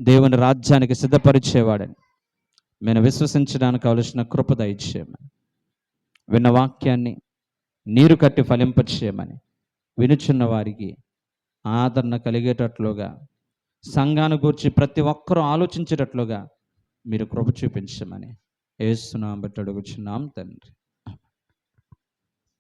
దేవుని రాజ్యానికి సిద్ధపరిచేవాడని మేము విశ్వసించడానికి కావలసిన కృప దయచేయమని, విన్న వాక్యాన్ని నీరు కట్టి ఫలింపచేయమని, వినుచున్న వారికి ఆదరణ కలిగేటట్లుగా, సంఘాన్ని గూర్చి ప్రతి ఒక్కరూ ఆలోచించేటట్లుగా మీరు కృప చూపించమని యేసు నామమున బట్టి అడుగుచున్నాం తండ్రి.